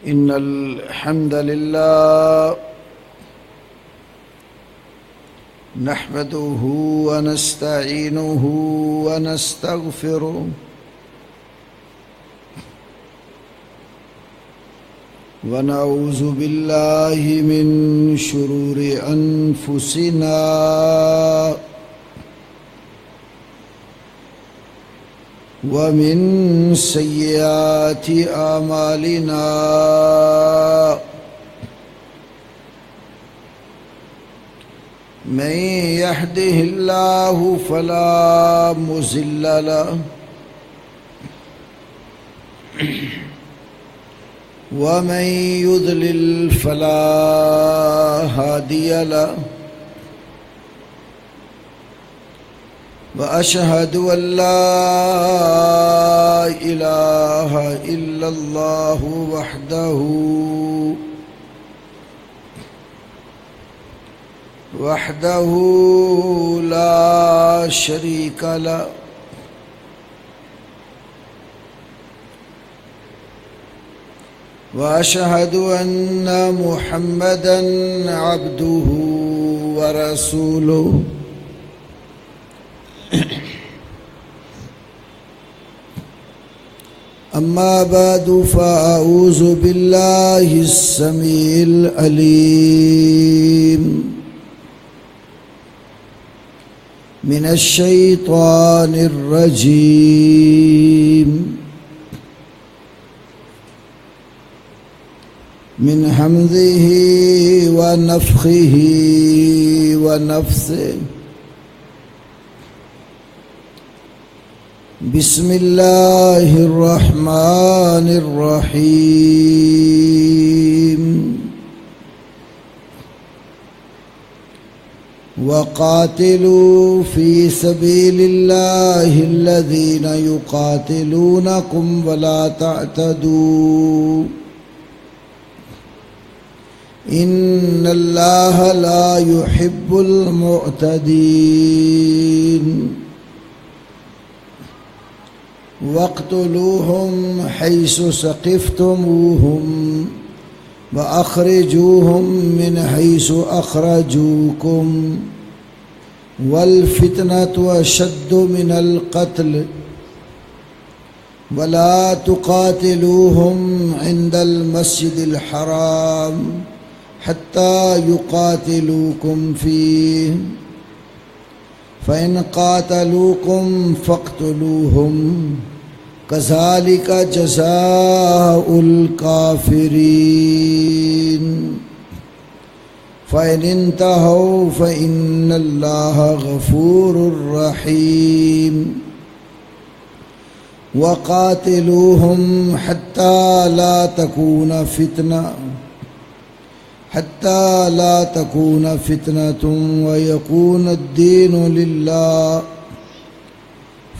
إن الحمد لله نحمده ونستعينه ونستغفره ونعوذ بالله من شرور أنفسنا ومن سيئات أعمالنا من يهده الله فلا مضل له ومن يضلل فلا هادي له وأشهد أن لا إله إلا الله وحده لا شريك له وأشهد أن محمدًا عبده ورسوله أما بعد فأعوذ بالله السميع العليم من الشيطان الرجيم من همزه ونفخه ونفثه بسم الله الرحمن الرحيم وقاتلوا في سبيل الله الذين يقاتلونكم ولا تعتدوا إن الله لا يحب المعتدين واقتلوهم حيث ثقفتموهم وأخرجوهم من حيث أخرجوكم والفتنة أشد من القتل ولا تقاتلوهم عند المسجد الحرام حتى يقاتلوكم فيه فإن قاتلوكم فاقتلوهم كذلك جزاء الكافرين فإن انتهوا فإن الله غفور رحيم وقاتلوهم حتى لا تكون فتنة ويكون الدين لله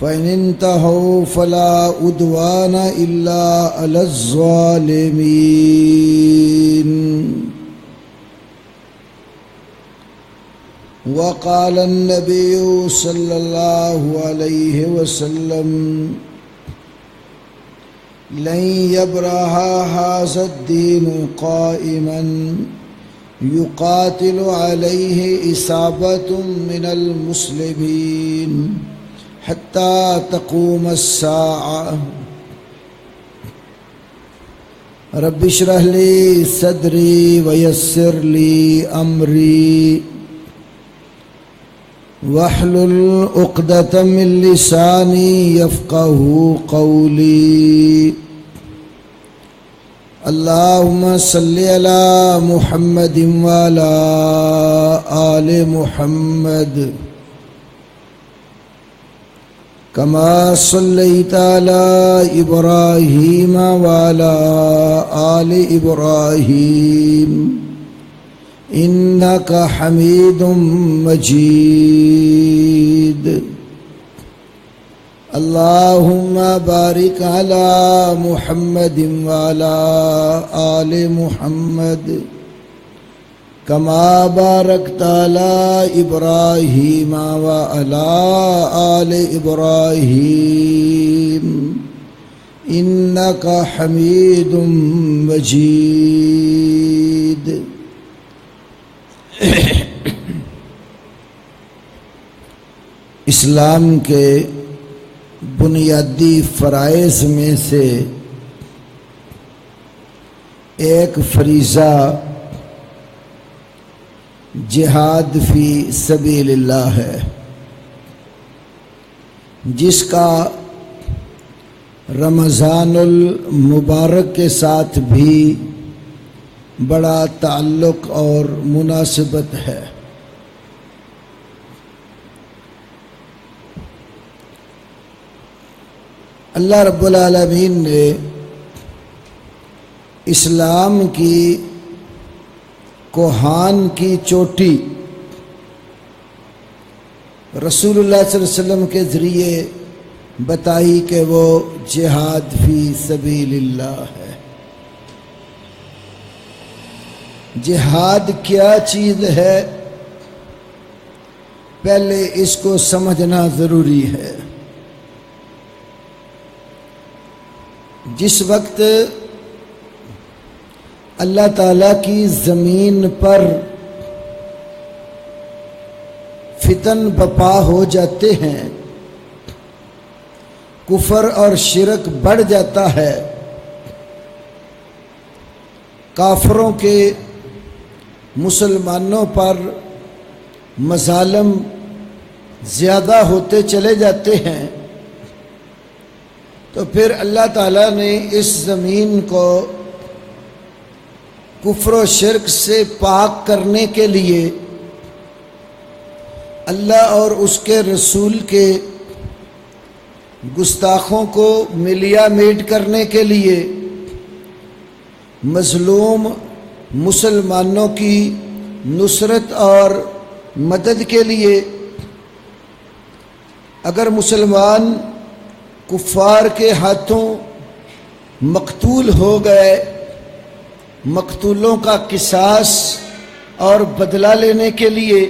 فإن انتهوا فلا عدوان إلا على الظالمين وقال النبي صلى الله عليه وسلم لن يبرح هذا الدين قائما يقاتل عليه إصابة من المسلمين حتى تقوم الساعة رب اشرح لي صدري ويسر لي أمري واحلل عقدة من لساني يفقه قولي اللهم صل على محمد وعلى آل محمد كما صليت على إبراهيم وعلى آل إبراهيم إنك حميد مجيد اللهم بارك على محمد وعلى آل محمد كما باركت على إبراهيم وعلى آل إبراهيم إنك حميد مجيد. اسلام کے بنیادی فرائض میں سے ایک فریضہ جہاد فی سبیل اللہ ہے، جس کا رمضان المبارک کے ساتھ بھی بڑا تعلق اور مناسبت ہے۔ اللہ رب العالمین نے اسلام کی کوہان کی چوٹی رسول اللہ صلی اللہ علیہ وسلم کے ذریعے بتائی کہ وہ جہاد فی سبیل اللہ ہے۔ جہاد کیا چیز ہے، پہلے اس کو سمجھنا ضروری ہے۔ جس وقت اللہ تعالیٰ کی زمین پر فتن بپا ہو جاتے ہیں، کفر اور شرک بڑھ جاتا ہے، کافروں کے مسلمانوں پر مظالم زیادہ ہوتے چلے جاتے ہیں، تو پھر اللہ تعالیٰ نے اس زمین کو کفر و شرک سے پاک کرنے کے لیے، اللہ اور اس کے رسول کے گستاخوں کو ملیا میٹ کرنے کے لیے، مظلوم مسلمانوں کی نصرت اور مدد کے لیے، اگر مسلمان کفار کے ہاتھوں مقتول ہو گئے، مقتولوں کا قصاص اور بدلہ لینے کے لیے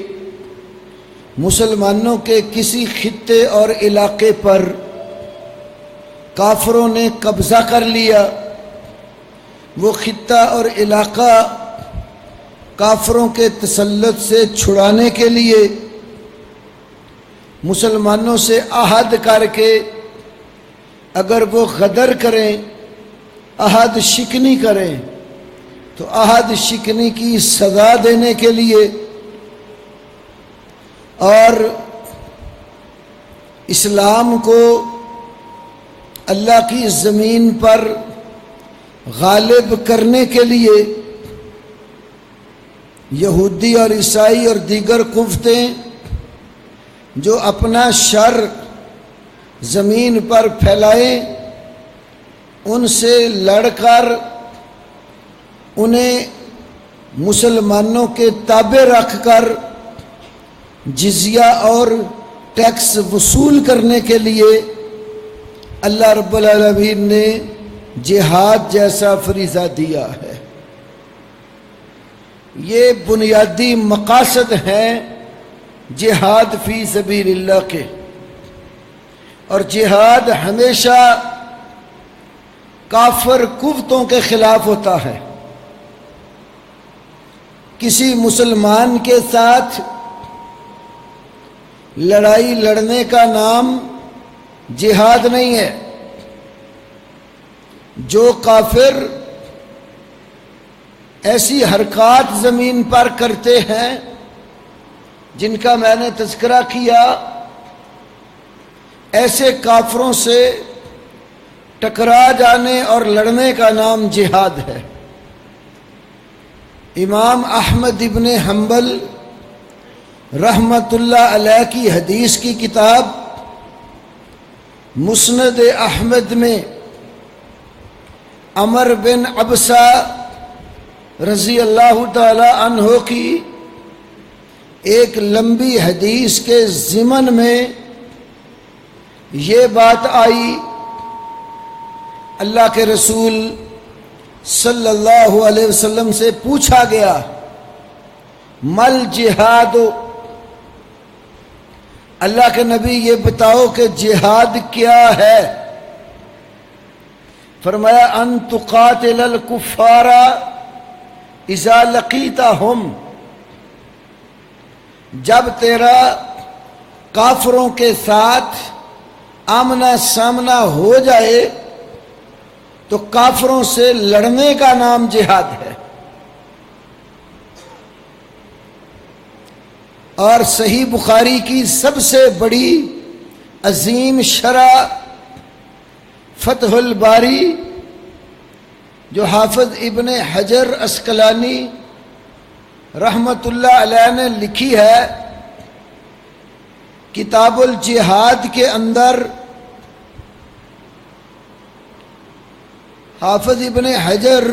مسلمانوں کے کسی خطے اور علاقے پر کافروں نے قبضہ کر لیا، وہ خطہ اور علاقہ کافروں کے تسلط سے چھڑانے کے لیے مسلمانوں سے عہد کر کے اگر وہ غدر کریں، عہد شکنی کریں، تو عہد شکنی کی سزا دینے کے لیے اور اسلام کو اللہ کی زمین پر غالب کرنے کے لیے یہودی اور عیسائی اور دیگر قوتیں جو اپنا شر زمین پر پھیلائیں، ان سے لڑ کر انہیں مسلمانوں کے تابع رکھ کر جزیہ اور ٹیکس وصول کرنے کے لیے اللہ رب العالمین نے جہاد جیسا فریضہ دیا ہے۔ یہ بنیادی مقاصد ہیں جہاد فی سبیل اللہ کے، اور جہاد ہمیشہ کافر قوتوں کے خلاف ہوتا ہے۔ کسی مسلمان کے ساتھ لڑائی لڑنے کا نام جہاد نہیں ہے۔ جو کافر ایسی حرکات زمین پر کرتے ہیں جن کا میں نے تذکرہ کیا، ایسے کافروں سے ٹکرا جانے اور لڑنے کا نام جہاد ہے۔ امام احمد ابن حنبل رحمت اللہ علیہ کی حدیث کی کتاب مسند احمد میں عمر بن عبسہ رضی اللہ تعالی عنہ کی ایک لمبی حدیث کے ضمن میں یہ بات آئی، اللہ کے رسول صلی اللہ علیہ وسلم سے پوچھا گیا، مل جہاد، اللہ کے نبی یہ بتاؤ کہ جہاد کیا ہے؟ فرمایا ان تقاتل الکفار اذا لقیتہم، جب تیرا کافروں کے ساتھ آمنا سامنا ہو جائے تو کافروں سے لڑنے کا نام جہاد ہے۔ اور صحیح بخاری کی سب سے بڑی عظیم شرح فتح الباری جو حافظ ابن حجر عسقلانی رحمت اللہ علیہ نے لکھی ہے، کتاب الجہاد کے اندر حافظ ابن حجر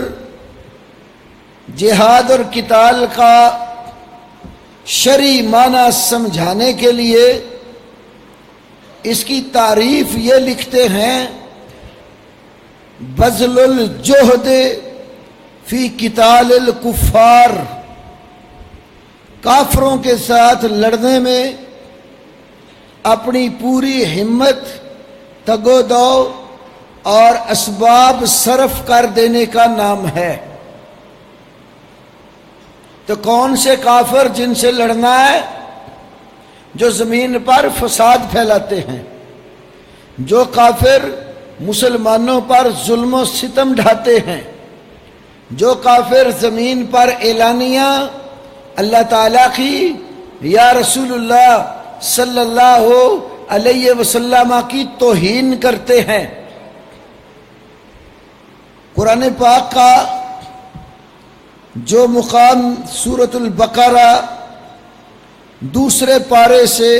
جہاد اور قتال کا شرعی معنی سمجھانے کے لیے اس کی تعریف یہ لکھتے ہیں، بذل الجہد فی قتال الکفار، کافروں کے ساتھ لڑنے میں اپنی پوری ہمت، تگ و دو اور اسباب صرف کر دینے کا نام ہے۔ تو کون سے کافر جن سے لڑنا ہے؟ جو زمین پر فساد پھیلاتے ہیں، جو کافر مسلمانوں پر ظلم و ستم ڈھاتے ہیں، جو کافر زمین پر اعلانیہ اللہ تعالیٰ کی یا رسول اللہ صلی اللہ علیہ وسلم کی توہین کرتے ہیں۔ قرآن پاک کا جو مقام سورۃ البقرہ دوسرے پارے سے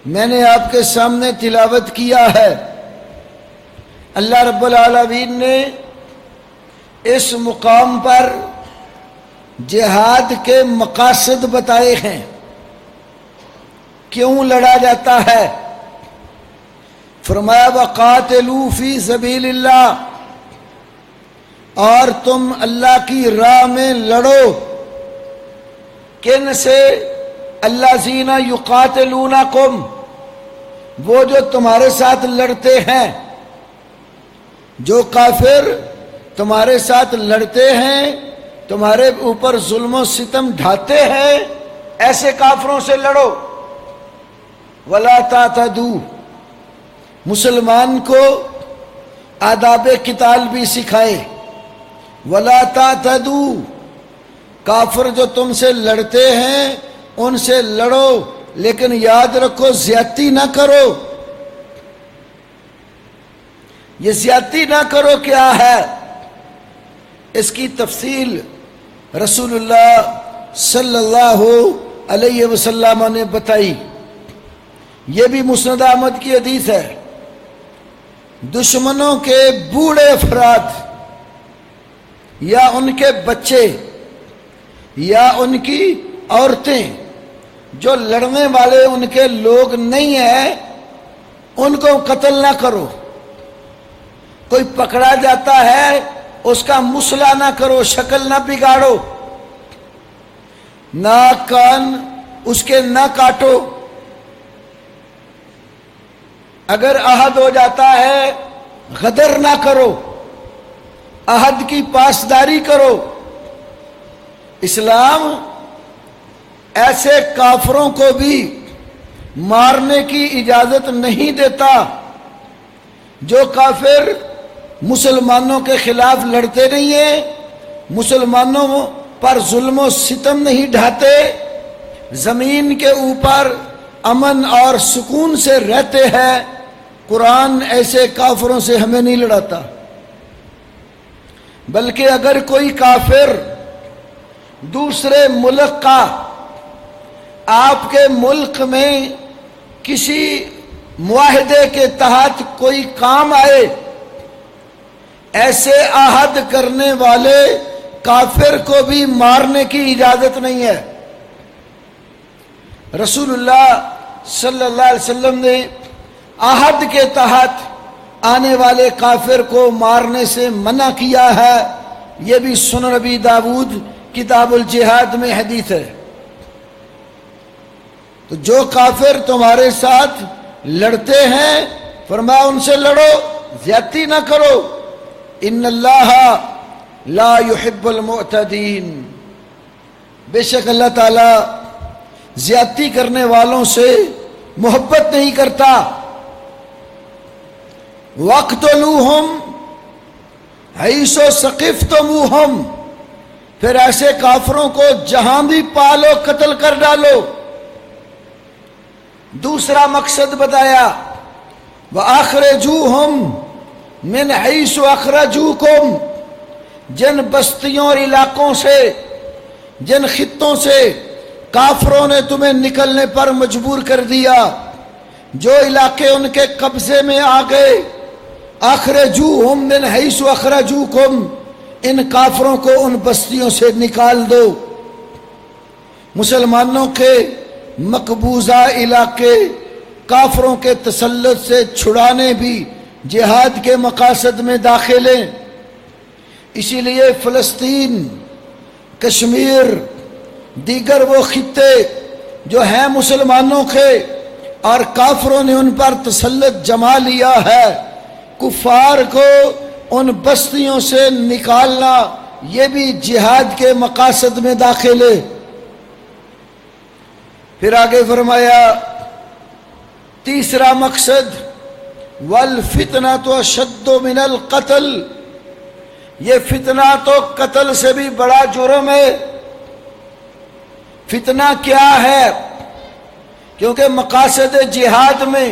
میں نے آپ کے سامنے تلاوت کیا ہے، اللہ رب العالمین نے اس مقام پر جہاد کے مقاصد بتائے ہیں، کیوں لڑا جاتا ہے۔ فرمایا وَقَاتِلُوا فِي سَبِيلِ اللَّهِ، اور تم اللہ کی راہ میں لڑو۔ کن سے؟ الذین یقاتلونکم، وہ جو تمہارے ساتھ لڑتے ہیں، جو کافر تمہارے ساتھ لڑتے ہیں، تمہارے اوپر ظلم و ستم ڈھاتے ہیں، ایسے کافروں سے لڑو۔ وَلَا تَعْتَدُوا، مسلمان کو آداب قتال بھی سکھائے۔ وَلَا تَعْتَدُوا، کافر جو تم سے لڑتے ہیں ان سے لڑو، لیکن یاد رکھو زیادتی نہ کرو۔ یہ زیادتی نہ کرو کیا ہے؟ اس کی تفصیل رسول اللہ صلی اللہ علیہ وسلم نے بتائی۔ یہ بھی مسند احمد کی حدیث ہے، دشمنوں کے بوڑھے افراد یا ان کے بچے یا ان کی عورتیں جو لڑنے والے ان کے لوگ نہیں ہیں، ان کو قتل نہ کرو۔ کوئی پکڑا جاتا ہے اس کا مسئلہ نہ کرو، شکل نہ بگاڑو، ناک کان اس کے نہ کاٹو۔ اگر عہد ہو جاتا ہے غدر نہ کرو، عہد کی پاسداری کرو۔ اسلام ایسے کافروں کو بھی مارنے کی اجازت نہیں دیتا جو کافر مسلمانوں کے خلاف لڑتے نہیں ہیں، مسلمانوں پر ظلم و ستم نہیں ڈھاتے، زمین کے اوپر امن اور سکون سے رہتے ہیں۔ قرآن ایسے کافروں سے ہمیں نہیں لڑاتا، بلکہ اگر کوئی کافر دوسرے ملک کا آپ کے ملک میں کسی معاہدے کے تحت کوئی کام آئے، ایسے عہد کرنے والے کافر کو بھی مارنے کی اجازت نہیں ہے۔ رسول اللہ صلی اللہ علیہ وسلم نے عہد کے تحت آنے والے کافر کو مارنے سے منع کیا ہے۔ یہ بھی سنن ابی داؤد کتاب الجہاد میں حدیث ہے۔ تو جو کافر تمہارے ساتھ لڑتے ہیں فرمایا ان سے لڑو، زیادتی نہ کرو، ان اللہ لا يحب المعتدین، بے شک اللہ تعالی زیادتی کرنے والوں سے محبت نہیں کرتا۔ وَاقْتُلُوهُمْ حَيْثُ ثَقِفْتُمُوهُمْ، پھر ایسے کافروں کو جہاں بھی پالو قتل کر ڈالو۔ دوسرا مقصد بتایا، وَأَخْرِجُوهُمْ مِنْ حَيْثُ أَخْرَجُوكُمْ، جن بستیوں اور علاقوں سے، جن خطوں سے کافروں نے تمہیں نکلنے پر مجبور کر دیا، جو علاقے ان کے قبضے میں آ گئے، اخرجوہم من حیث اخرجوکم، ان کافروں کو ان بستیوں سے نکال دو۔ مسلمانوں کے مقبوضہ علاقے کافروں کے تسلط سے چھڑانے بھی جہاد کے مقاصد میں داخل ہیں۔ اسی لیے فلسطین، کشمیر، دیگر وہ خطے جو ہیں مسلمانوں کے اور کافروں نے ان پر تسلط جما لیا ہے، کفار کو ان بستیوں سے نکالنا یہ بھی جہاد کے مقاصد میں داخل ہے۔ پھر آگے فرمایا تیسرا مقصد، وَالْفِتْنَةُ أَشَدُّ مِنَ الْقَتْلِ، یہ فتنہ تو قتل سے بھی بڑا جرم ہے۔ فتنہ کیا ہے؟ کیونکہ مقاصد جہاد میں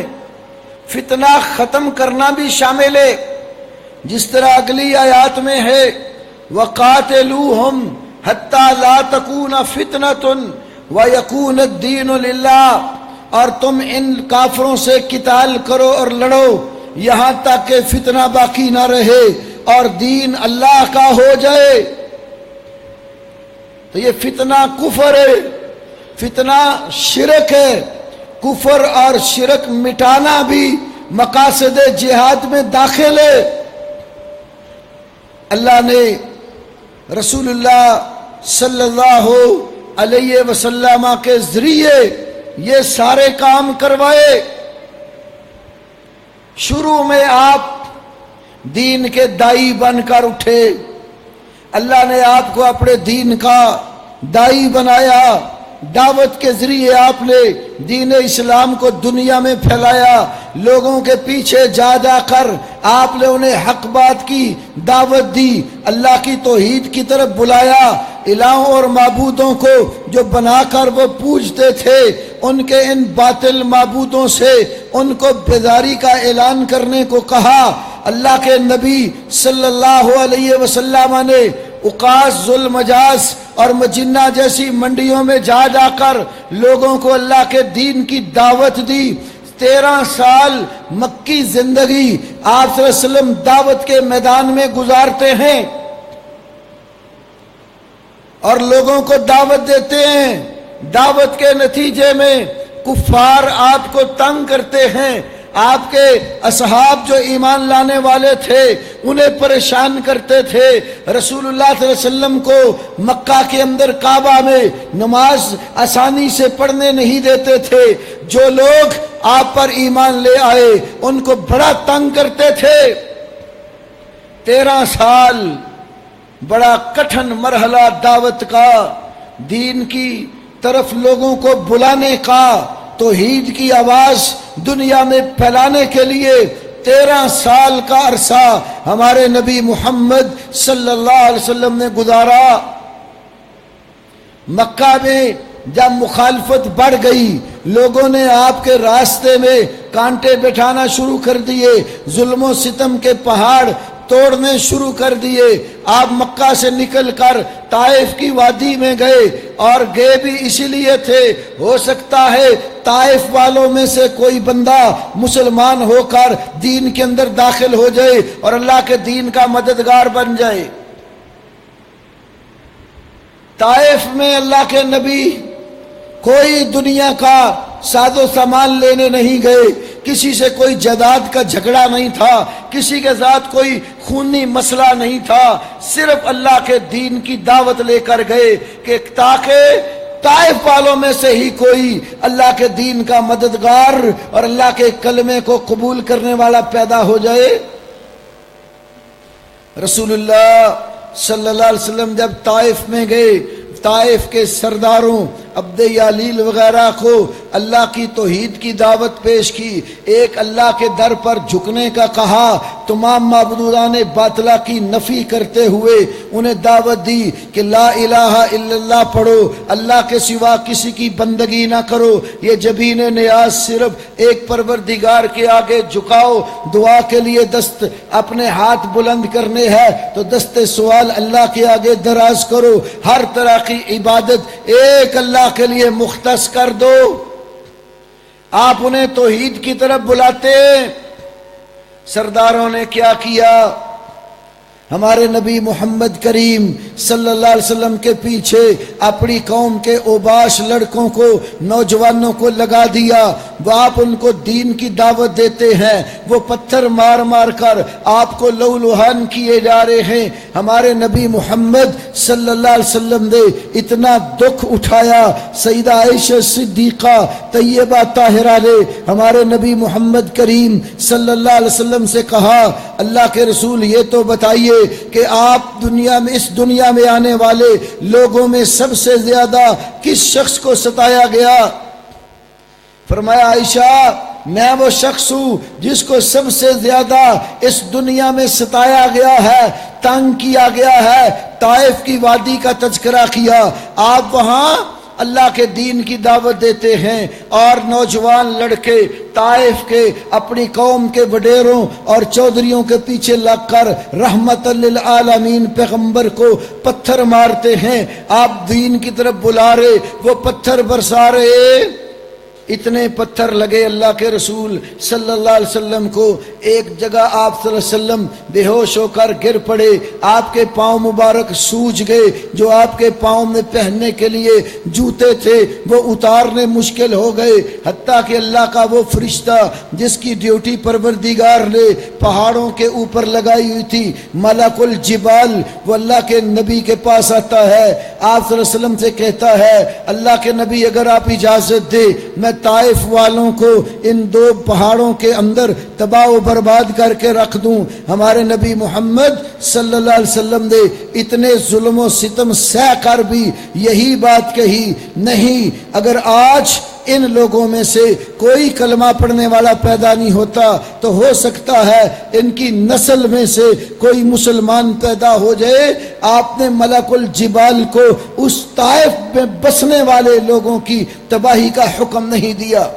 فتنہ ختم کرنا بھی شامل ہے، جس طرح اگلی آیات میں ہے وَقَاتِلُوهُمْ حَتَّى لَا تَكُونَ فِتْنَةٌ وَيَكُونَ الدِّينُ لِلَّهِ، اور تم ان کافروں سے قتال کرو اور لڑو یہاں تک کہ فتنہ باقی نہ رہے اور دین اللہ کا ہو جائے۔ تو یہ فتنہ کفر ہے، فتنہ شرک ہے، کفر اور شرک مٹانا بھی مقاصد جہاد میں داخل ہے۔ اللہ نے رسول اللہ صلی اللہ علیہ وسلم کے ذریعے یہ سارے کام کروائے۔ شروع میں آپ دین کے دائی بن کر اٹھے، اللہ نے آپ کو اپنے دین کا دائی بنایا، دعوت کے ذریعے آپ نے دین اسلام کو دنیا میں پھیلایا، لوگوں کے پیچھے جا جا کر آپ نے انہیں حق بات کی دعوت دی، اللہ کی توحید کی طرف بلایا، الہوں اور معبودوں کو جو بنا کر وہ پوجتے تھے ان کے ان باطل معبودوں سے ان کو بیداری کا اعلان کرنے کو کہا۔ اللہ کے نبی صلی اللہ علیہ وسلم نے عکاظ، ذوالمجاز اور مجنہ جیسی منڈیوں میں جا جا کر لوگوں کو اللہ کے دین کی دعوت دی۔ 13 سال مکی زندگی آپ صلی اللہ علیہ وسلم دعوت کے میدان میں گزارتے ہیں اور لوگوں کو دعوت دیتے ہیں۔ دعوت کے نتیجے میں کفار آپ کو تنگ کرتے ہیں، آپ کے اصحاب جو ایمان لانے والے تھے انہیں پریشان کرتے تھے، رسول اللہ صلی اللہ علیہ وسلم کو مکہ کے اندر کعبہ میں نماز آسانی سے پڑھنے نہیں دیتے تھے، جو لوگ آپ پر ایمان لے آئے ان کو بڑا تنگ کرتے تھے۔ 13 سال بڑا کٹھن مرحلہ دعوت کا، دین کی طرف لوگوں کو بلانے کا، توحید کی آواز دنیا میں پھیلانے کے لیے 13 سال کا عرصہ ہمارے نبی محمد صلی اللہ علیہ وسلم نے گزارا۔ مکہ میں جب مخالفت بڑھ گئی، لوگوں نے آپ کے راستے میں کانٹے بٹھانا شروع کر دیے، ظلم و ستم کے پہاڑ توڑنے شروع کر دیے، آپ مکہ سے نکل کر طائف کی وادی میں گئے، اور گئے بھی اسی لیے تھے ہو سکتا ہے طائف والوں میں سے کوئی بندہ مسلمان ہو کر دین کے اندر داخل ہو جائے اور اللہ کے دین کا مددگار بن جائے۔ طائف میں اللہ کے نبی کوئی دنیا کا ساز و سامان لینے نہیں گئے، کسی سے کوئی جائیداد کا جھگڑا نہیں تھا، کسی کے ساتھ کوئی خونی مسئلہ نہیں تھا، صرف اللہ کے دین کی دعوت لے کر گئے کہ تاکہ طائف والوں میں سے ہی کوئی اللہ کے دین کا مددگار اور اللہ کے کلمے کو قبول کرنے والا پیدا ہو جائے۔ رسول اللہ صلی اللہ علیہ وسلم جب طائف میں گئے، طائف کے سرداروں عبد یالیل وغیرہ کو اللہ کی توحید کی دعوت پیش کی، ایک اللہ کے در پر جھکنے کا کہا، تمام معبودان باطلہ کی نفی کرتے ہوئے انہیں دعوت دی کہ لا الہ الا اللہ پڑھو، اللہ کے سوا کسی کی بندگی نہ کرو، یہ جبین نیاز صرف ایک پروردگار کے آگے جھکاؤ، دعا کے لیے دست اپنے ہاتھ بلند کرنے ہیں تو دست سوال اللہ کے آگے دراز کرو، ہر طرح کی عبادت ایک اللہ کے لیے مختص کر دو۔ آپ انہیں توحید کی طرف بلاتے، سرداروں نے کیا کیا؟ ہمارے نبی محمد کریم صلی اللہ علیہ وسلم کے پیچھے اپنی قوم کے اوباش لڑکوں کو، نوجوانوں کو لگا دیا، وہ آپ ان کو دین کی دعوت دیتے ہیں، وہ پتھر مار مار کر آپ کو لہو لہان کیے جا رہے ہیں۔ ہمارے نبی محمد صلی اللہ علیہ وسلم نے اتنا دکھ اٹھایا، سیدہ عائشہ صدیقہ طیبہ طاہرہ نے ہمارے نبی محمد کریم صلی اللہ علیہ وسلم سے کہا، اللہ کے رسول یہ تو بتائیے کہ آپ دنیا میں، اس دنیا میں آنے والے لوگوں میں سب سے زیادہ کس شخص کو ستایا گیا؟ فرمایا عائشہ میں وہ شخص ہوں جس کو سب سے زیادہ اس دنیا میں ستایا گیا ہے، تنگ کیا گیا ہے۔ طائف کی وادی کا تذکرہ کیا، آپ وہاں اللہ کے دین کی دعوت دیتے ہیں اور نوجوان لڑکے طائف کے اپنی قوم کے وڈیروں اور چودھریوں کے پیچھے لگ کر رحمت للعالمین پیغمبر کو پتھر مارتے ہیں۔ آپ دین کی طرف بلا رہے، وہ پتھر برسا رہے، اتنے پتھر لگے اللہ کے رسول صلی اللہ علیہ وسلم کو۔ ایک جگہ آپ صلی اللہ علیہ وسلم بے ہوش ہو کر گر پڑے، آپ کے پاؤں مبارک سوج گئے، جو آپ کے پاؤں میں پہننے کے لیے جوتے تھے وہ اتارنے مشکل ہو گئے، حتیٰ کہ اللہ کا وہ فرشتہ جس کی ڈیوٹی پروردگار نے پہاڑوں کے اوپر لگائی ہوئی تھی، ملک الجبال، وہ اللہ کے نبی کے پاس آتا ہے، آپ صلی اللہ علیہ وسلم سے کہتا ہے اللہ کے نبی اگر آپ اجازت دے میں طائف والوں کو ان دو پہاڑوں کے اندر تباہ و برباد کر کے رکھ دوں۔ ہمارے نبی محمد صلی اللہ علیہ وسلم نے اتنے ظلم و ستم سہ کر بھی یہی بات کہی، نہیں اگر آج ان لوگوں میں سے کوئی کلمہ پڑھنے والا پیدا نہیں ہوتا تو ہو سکتا ہے ان کی نسل میں سے کوئی مسلمان پیدا ہو جائے۔ آپ نے ملک الجبال کو اس طائف میں بسنے والے لوگوں کی تباہی کا حکم نہیں دیا،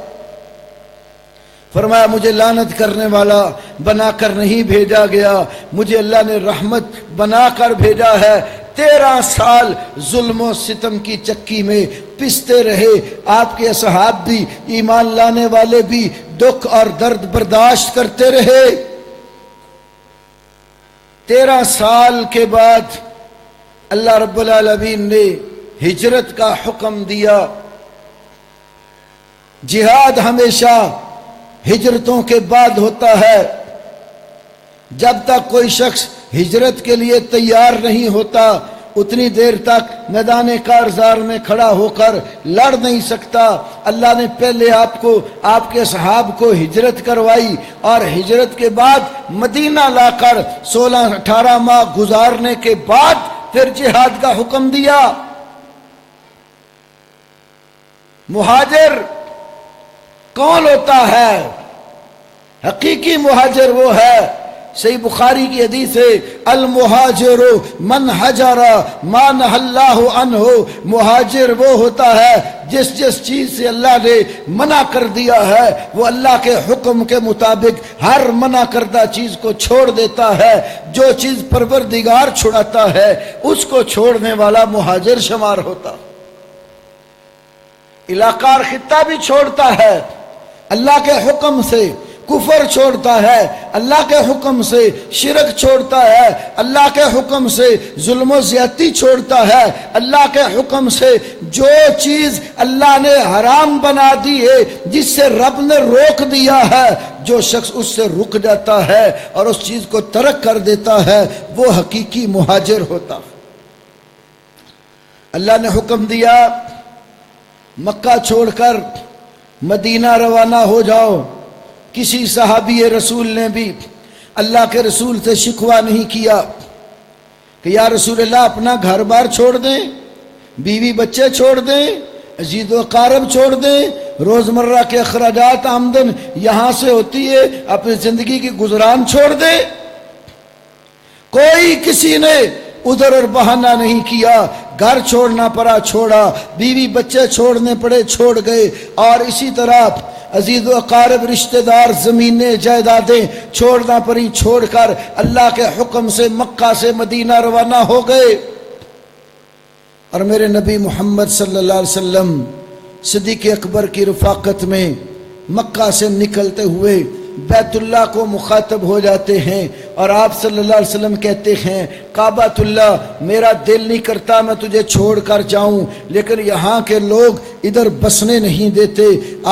فرمایا مجھے لعنت کرنے والا بنا کر نہیں بھیجا گیا، مجھے اللہ نے رحمت بنا کر بھیجا ہے۔ 13 سال ظلم و ستم کی چکی میں پستے رہے، آپ کے اصحاب بھی، ایمان لانے والے بھی دکھ اور درد برداشت کرتے رہے۔ 13 سال کے بعد اللہ رب العالمین نے ہجرت کا حکم دیا۔ جہاد ہمیشہ ہجرتوں کے بعد ہوتا ہے، جب تک کوئی شخص ہجرت کے لیے تیار نہیں ہوتا اتنی دیر تک میدان کارزار میں کھڑا ہو کر لڑ نہیں سکتا۔ اللہ نے پہلے آپ کو، آپ کے صحاب کو ہجرت کروائی اور ہجرت کے بعد مدینہ لا کر 16-18 ماہ گزارنے کے بعد پھر جہاد کا حکم دیا۔ مہاجر کون ہوتا ہے؟ حقیقی مہاجر وہ ہے، صحیح بخاری کی حدیث ہے، المہاجر من حجر ما نہی اللہ عنہ، مہاجر وہ ہوتا ہے جس چیز سے اللہ نے منع کر دیا ہے وہ اللہ کے حکم کے مطابق ہر منع کردہ چیز کو چھوڑ دیتا ہے۔ جو چیز پروردگار چھڑاتا ہے اس کو چھوڑنے والا مہاجر شمار ہوتا۔ علاقہ اور خطہ بھی چھوڑتا ہے اللہ کے حکم سے، کفر چھوڑتا ہے اللہ کے حکم سے، شرک چھوڑتا ہے اللہ کے حکم سے، ظلم و زیادتی چھوڑتا ہے اللہ کے حکم سے۔ جو چیز اللہ نے حرام بنا دی ہے، جس سے رب نے روک دیا ہے، جو شخص اس سے رک جاتا ہے اور اس چیز کو ترک کر دیتا ہے وہ حقیقی مہاجر ہوتا۔ اللہ نے حکم دیا مکہ چھوڑ کر مدینہ روانہ ہو جاؤ۔ کسی صحابی رسول نے بھی اللہ کے رسول سے شکوہ نہیں کیا، کہ یا رسول اللہ اپنا گھر بار چھوڑ دیں، بیوی بچے چھوڑ دیں، عزیز و اقارب چھوڑ دیں، روزمرہ کے اخراجات آمدن یہاں سے ہوتی ہے، اپنی زندگی کی گزران چھوڑ دیں۔ کوئی کسی نے ادھر اور بہانہ نہیں کیا، گھر چھوڑنا پڑا چھوڑا، بیوی بچے چھوڑنے پڑے چھوڑ گئے، اور اسی طرح عزیز و اقارب رشتہ دار زمینیں جائیدادیں چھوڑنا پڑی، چھوڑ کر اللہ کے حکم سے مکہ سے مدینہ روانہ ہو گئے۔ اور میرے نبی محمد صلی اللہ علیہ وسلم صدیق اکبر کی رفاقت میں مکہ سے نکلتے ہوئے بیت اللہ کو مخاطب ہو جاتے ہیں، اور آپ صلی اللہ علیہ وسلم کہتے ہیں کعبۃ اللہ میرا دل نہیں کرتا میں تجھے چھوڑ کر جاؤں، لیکن یہاں کے لوگ ادھر بسنے نہیں دیتے۔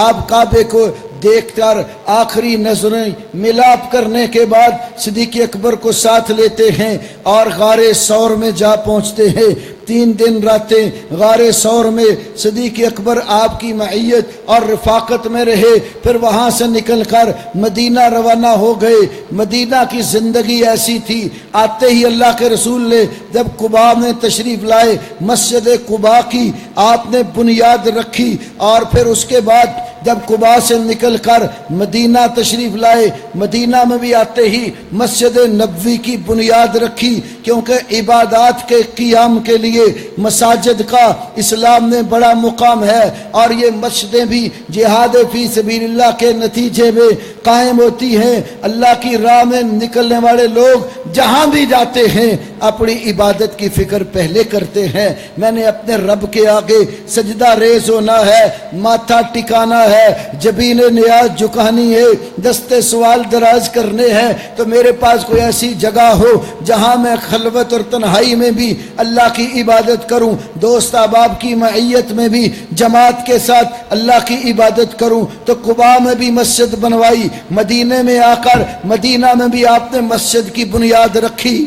آپ کعبے کو دیکھ کر آخری نظریں ملاپ کرنے کے بعد صدیق اکبر کو ساتھ لیتے ہیں اور غار ثور میں جا پہنچتے ہیں۔ 3 دن راتیں غار ثور میں صدیق اکبر آپ کی معیت اور رفاقت میں رہے، پھر وہاں سے نکل کر مدینہ روانہ ہو گئے۔ مدینہ کی زندگی ایسی تھی، آتے ہی اللہ کے رسول نے جب قباء میں تشریف لائے، مسجد قباء کی آپ نے بنیاد رکھی، اور پھر اس کے بعد جب قباء سے نکل کر مدینہ تشریف لائے، مدینہ میں بھی آتے ہی مسجد نبوی کی بنیاد رکھی، کیونکہ عبادات کے قیام کے لیے مساجد کا اسلام نے بڑا مقام ہے، اور یہ مسجدیں بھی جہاد فی سبیل اللہ کے نتیجے میں قائم ہوتی ہیں۔ اللہ کی راہ میں نکلنے والے لوگ جہاں بھی جاتے ہیں اپنی عبادت کی فکر پہلے کرتے ہیں۔ میں نے اپنے رب کے آگے سجدہ ریز ہونا ہے، ماتھا ٹکانا ہے، جبین نیاز جھکانی ہے، دستے سوال دراز کرنے ہیں، تو میرے پاس کوئی ایسی جگہ ہو جہاں میں خلوت اور تنہائی میں بھی اللہ کی عبادت کروں، دوست احباب کی معیت میں بھی جماعت کے ساتھ اللہ کی عبادت کروں۔ تو قباء میں بھی مسجد بنوائی، مدینے میں آ کر مدینہ میں بھی آپ نے مسجد کی بنیاد رکھی۔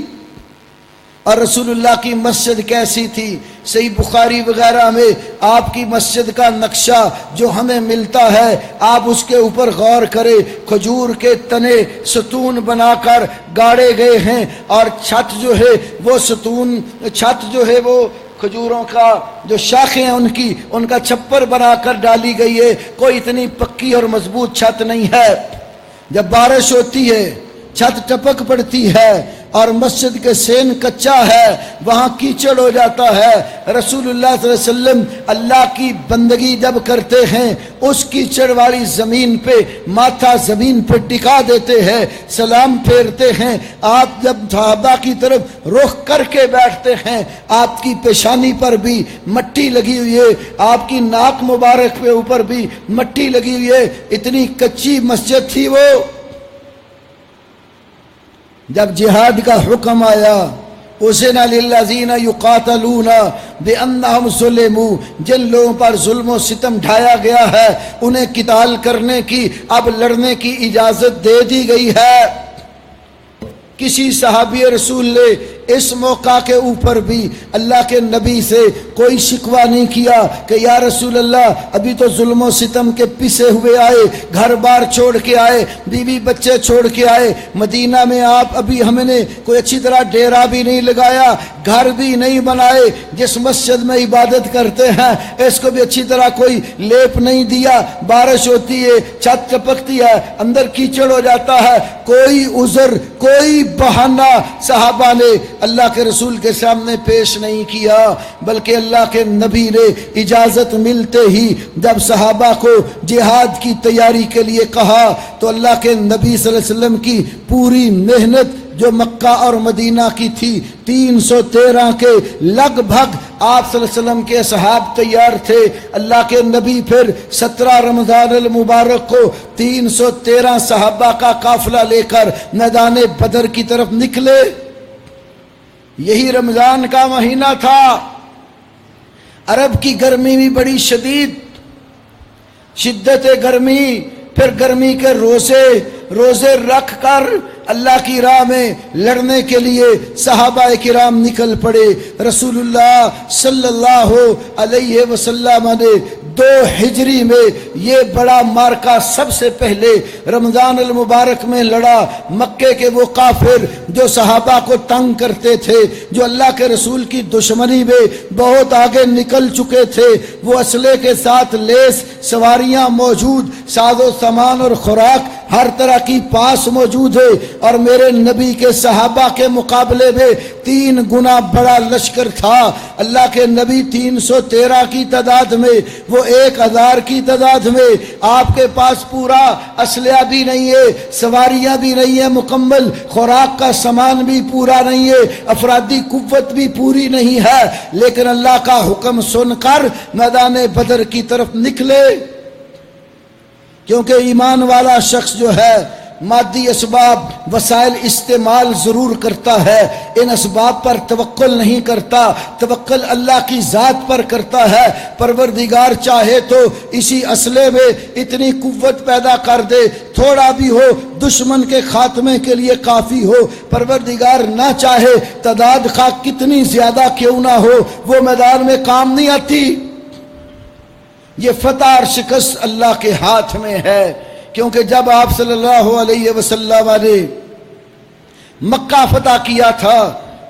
اور رسول اللہ کی مسجد کیسی تھی؟ صحیح بخاری وغیرہ میں آپ کی مسجد کا نقشہ جو ہمیں ملتا ہے، آپ اس کے اوپر غور کریں، کھجور کے تنے ستون بنا کر گاڑے گئے ہیں، اور چھت جو ہے وہ ستون، چھت جو ہے وہ کھجوروں کا جو شاخیں ہیں ان کا چھپر بنا کر ڈالی گئی ہے۔ کوئی اتنی پکی اور مضبوط چھت نہیں ہے، جب بارش ہوتی ہے چھت ٹپک پڑتی ہے، اور مسجد کے سین کچا ہے، وہاں کیچڑ ہو جاتا ہے۔ رسول اللہ صلی اللہ علیہ وسلم اللہ کی بندگی جب کرتے ہیں اس کیچڑ والی زمین پہ ماتھا زمین پہ ٹکا دیتے ہیں، سلام پھیرتے ہیں۔ آپ جب صحابہ کی طرف رخ کر کے بیٹھتے ہیں، آپ کی پیشانی پر بھی مٹی لگی ہوئی ہے، آپ کی ناک مبارک پہ اوپر بھی مٹی لگی ہوئی ہے، اتنی کچی مسجد تھی وہ۔ جب جہاد کا حکم آیا، اُذِنَ لِلَّذِينَ يُقَاتَلُونَ بِأَنَّهُمْ ظُلِمُوا، جن لوگوں پر ظلم و ستم ڈھایا گیا ہے انہیں قتال کرنے کی، اب لڑنے کی اجازت دے دی گئی ہے۔ کسی صحابی رسول نے اس موقع کے اوپر بھی اللہ کے نبی سے کوئی شکوہ نہیں کیا کہ یا رسول اللہ ابھی تو ظلم و ستم کے پسے ہوئے آئے، گھر بار چھوڑ کے آئے، بیوی بچے چھوڑ کے آئے، مدینہ میں آپ ابھی ہم نے کوئی اچھی طرح ڈیرا بھی نہیں لگایا، گھر بھی نہیں بنائے، جس مسجد میں عبادت کرتے ہیں اس کو بھی اچھی طرح کوئی لیپ نہیں دیا، بارش ہوتی ہے چھت چپکتی ہے، اندر کیچڑ ہو جاتا ہے، کوئی عذر کوئی بہانہ صحابہ نے اللہ کے رسول کے سامنے پیش نہیں کیا، بلکہ اللہ کے نبی نے اجازت ملتے ہی جب صحابہ کو جہاد کی تیاری کے لیے کہا تو اللہ کے نبی صلی اللہ علیہ وسلم کی پوری محنت جو مکہ اور مدینہ کی تھی، 313 کے لگ بھگ آپ صلی اللہ علیہ وسلم کے صحاب تیار تھے۔ اللہ کے نبی پھر 17 رمضان المبارک کو 313 صحابہ کا قافلہ لے کر میدان بدر کی طرف نکلے۔ یہی رمضان کا مہینہ تھا، عرب کی گرمی بھی بڑی شدت گرمی، پھر گرمی کے روزے رکھ کر اللہ کی راہ میں لڑنے کے لیے صحابہ کرام نکل پڑے۔ رسول اللہ صلی اللہ علیہ وسلم نے 2 ہجری میں یہ بڑا مارکا سب سے پہلے رمضان المبارک میں لڑا۔ مکے کے وہ کافر جو صحابہ کو تنگ کرتے تھے، جو اللہ کے رسول کی دشمنی میں بہت آگے نکل چکے تھے، وہ اسلحے کے ساتھ لیس، سواریاں موجود، ساز و سامان اور خوراک ہر طرح کی پاس موجود ہے، اور میرے نبی کے صحابہ کے مقابلے میں 3 گنا بڑا لشکر تھا۔ اللہ کے نبی 313 کی تعداد میں، وہ 1000 کی تعداد میں، آپ کے پاس پورا اسلحہ بھی نہیں ہے، سواریاں بھی نہیں ہے مکمل، خوراک کا سامان بھی پورا نہیں ہے، افرادی قوت بھی پوری نہیں ہے، لیکن اللہ کا حکم سن کر میدان بدر کی طرف نکلے۔ کیونکہ ایمان والا شخص جو ہے مادی اسباب وسائل استعمال ضرور کرتا ہے، ان اسباب پر توکل نہیں کرتا، توکل اللہ کی ذات پر کرتا ہے۔ پروردگار چاہے تو اسی اسلحے میں اتنی قوت پیدا کر دے، تھوڑا بھی ہو دشمن کے خاتمے کے لیے کافی ہو۔ پروردگار نہ چاہے تعداد خواہ کتنی زیادہ کیوں نہ ہو، وہ میدان میں کام نہیں آتی۔ یہ فتح اور شکست اللہ کے ہاتھ میں ہے، کیونکہ جب آپ صلی اللہ علیہ وسلم نے مکہ فتح کیا تھا،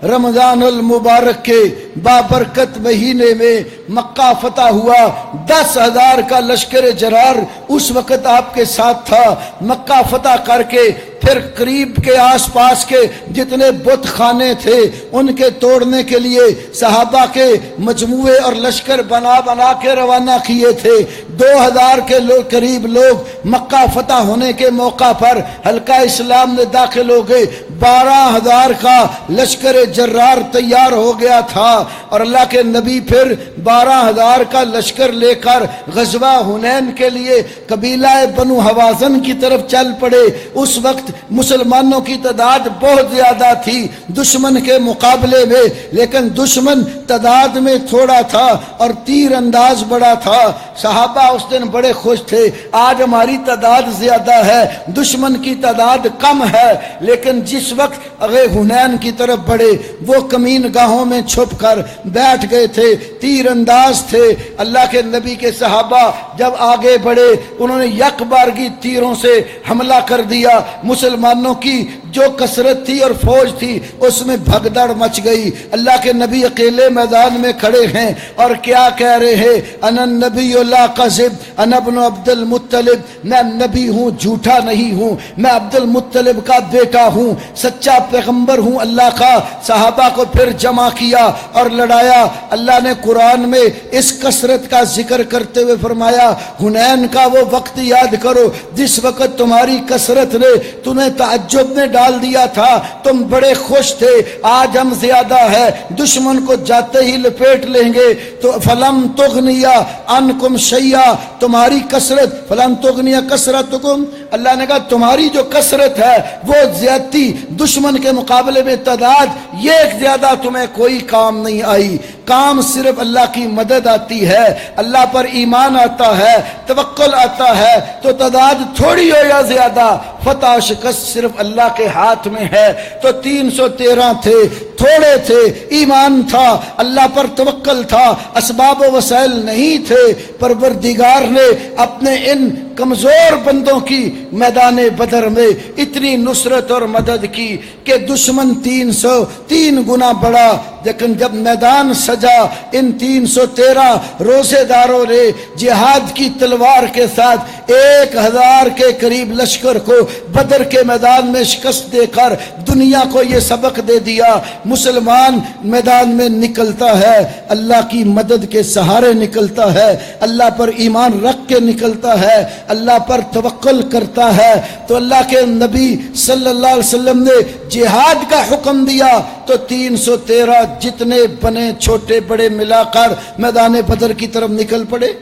رمضان المبارک کے بابرکت مہینے میں مکہ فتح ہوا، 10,000 کا لشکر جرار اس وقت آپ کے ساتھ تھا۔ مکہ فتح کر کے پھر قریب کے آس پاس کے جتنے بت خانے تھے ان کے توڑنے کے لیے صحابہ کے مجموعے اور لشکر بنا بنا کے روانہ کیے تھے۔ 2000 کے قریب لوگ مکہ فتح ہونے کے موقع پر حلقہ اسلام میں داخل ہو گئے۔ 12,000 کا لشکر جرار تیار ہو گیا تھا، اور اللہ کے نبی پھر 12,000 کا لشکر لے کر غزوہ حنین کے لیے قبیلہ بنو حوازن کی طرف چل پڑے۔ اس وقت مسلمانوں کی تعداد بہت زیادہ تھی دشمن کے مقابلے میں، لیکن دشمن تعداد میں تھوڑا تھا اور تیر انداز بڑا تھا۔ صحابہ اس دن بڑے خوش تھے، آج ہماری تعداد زیادہ ہے، دشمن کی تعداد کم ہے۔ لیکن جس وقت حنین کی طرف بڑھے، وہ کمین گاہوں میں چھپ کر بیٹھ گئے تھے، تیر انداز تھے۔ اللہ کے نبی کے صحابہ جب آگے بڑھے، انہوں نے یک بارگی تیروں سے حملہ کر دیا۔ مسلمانوں کی جو کثرت تھی اور فوج تھی اس میں بھگدڑ مچ گئی۔ اللہ کے نبی اکیلے میدان میں کھڑے ہیں اور کیا کہہ رہے ہیں؟ انا النبی لا کذب انا ابن عبد المطلب، میں نبی ہوں، جھوٹا نہیں ہوں، میں عبد المطلب کا بیٹا ہوں، سچا پیغمبر ہوں اللہ کا۔ صحابہ کو پھر جمع کیا اور لڑایا۔ اللہ نے قرآن میں اس کثرت کا ذکر کرتے ہوئے فرمایا، حنین کا وہ وقت یاد کرو جس وقت تمہاری کثرت نے تمہیں تعجب میں ڈال دیا تھا، تم بڑے خوش تھے، آج ہم زیادہ ہے، دشمن کو جاتے ہی لپیٹ لیں گے۔ تو فلم تغنیا عنکم شیئا، تمہاری کثرت، فلم تغنیا کثرتکم، اللہ نے کہا تمہاری جو کثرت ہے وہ زیادتی، دشمن کے مقابلے میں تعداد یہ ایک زیادہ تمہیں کوئی کام نہیں آئی۔ کام صرف اللہ کی مدد آتی ہے، اللہ پر ایمان آتا ہے، توکل آتا ہے، تو تعداد تھوڑی ہو یا زیادہ، فتح و شکست صرف اللہ کے ہاتھ میں ہے۔ تو 313 تھے، تھوڑے تھے، ایمان تھا، اللہ پر توکل تھا، اسباب و وسائل نہیں تھے۔ پروردگار نے اپنے ان کمزور بندوں کی میدان بدر میں اتنی نصرت اور مدد کی کہ دشمن 303 گنا بڑا، لیکن جب میدان سجا، ان 313 روزے داروں نے جہاد کی تلوار کے ساتھ 1000 کے قریب لشکر کو بدر کے میدان میں شکست دے کر دنیا کو یہ سبق دے دیا، مسلمان میدان میں نکلتا ہے اللہ کی مدد کے سہارے نکلتا ہے، اللہ پر ایمان رکھ کے نکلتا ہے، اللہ پر توکل کرتا ہے۔ تو اللہ کے نبی صلی اللہ علیہ وسلم نے جہاد کا حکم دیا تو 313 جتنے بنے چھوٹے بڑے ملا کر میدان بدر کی طرف نکل پڑے۔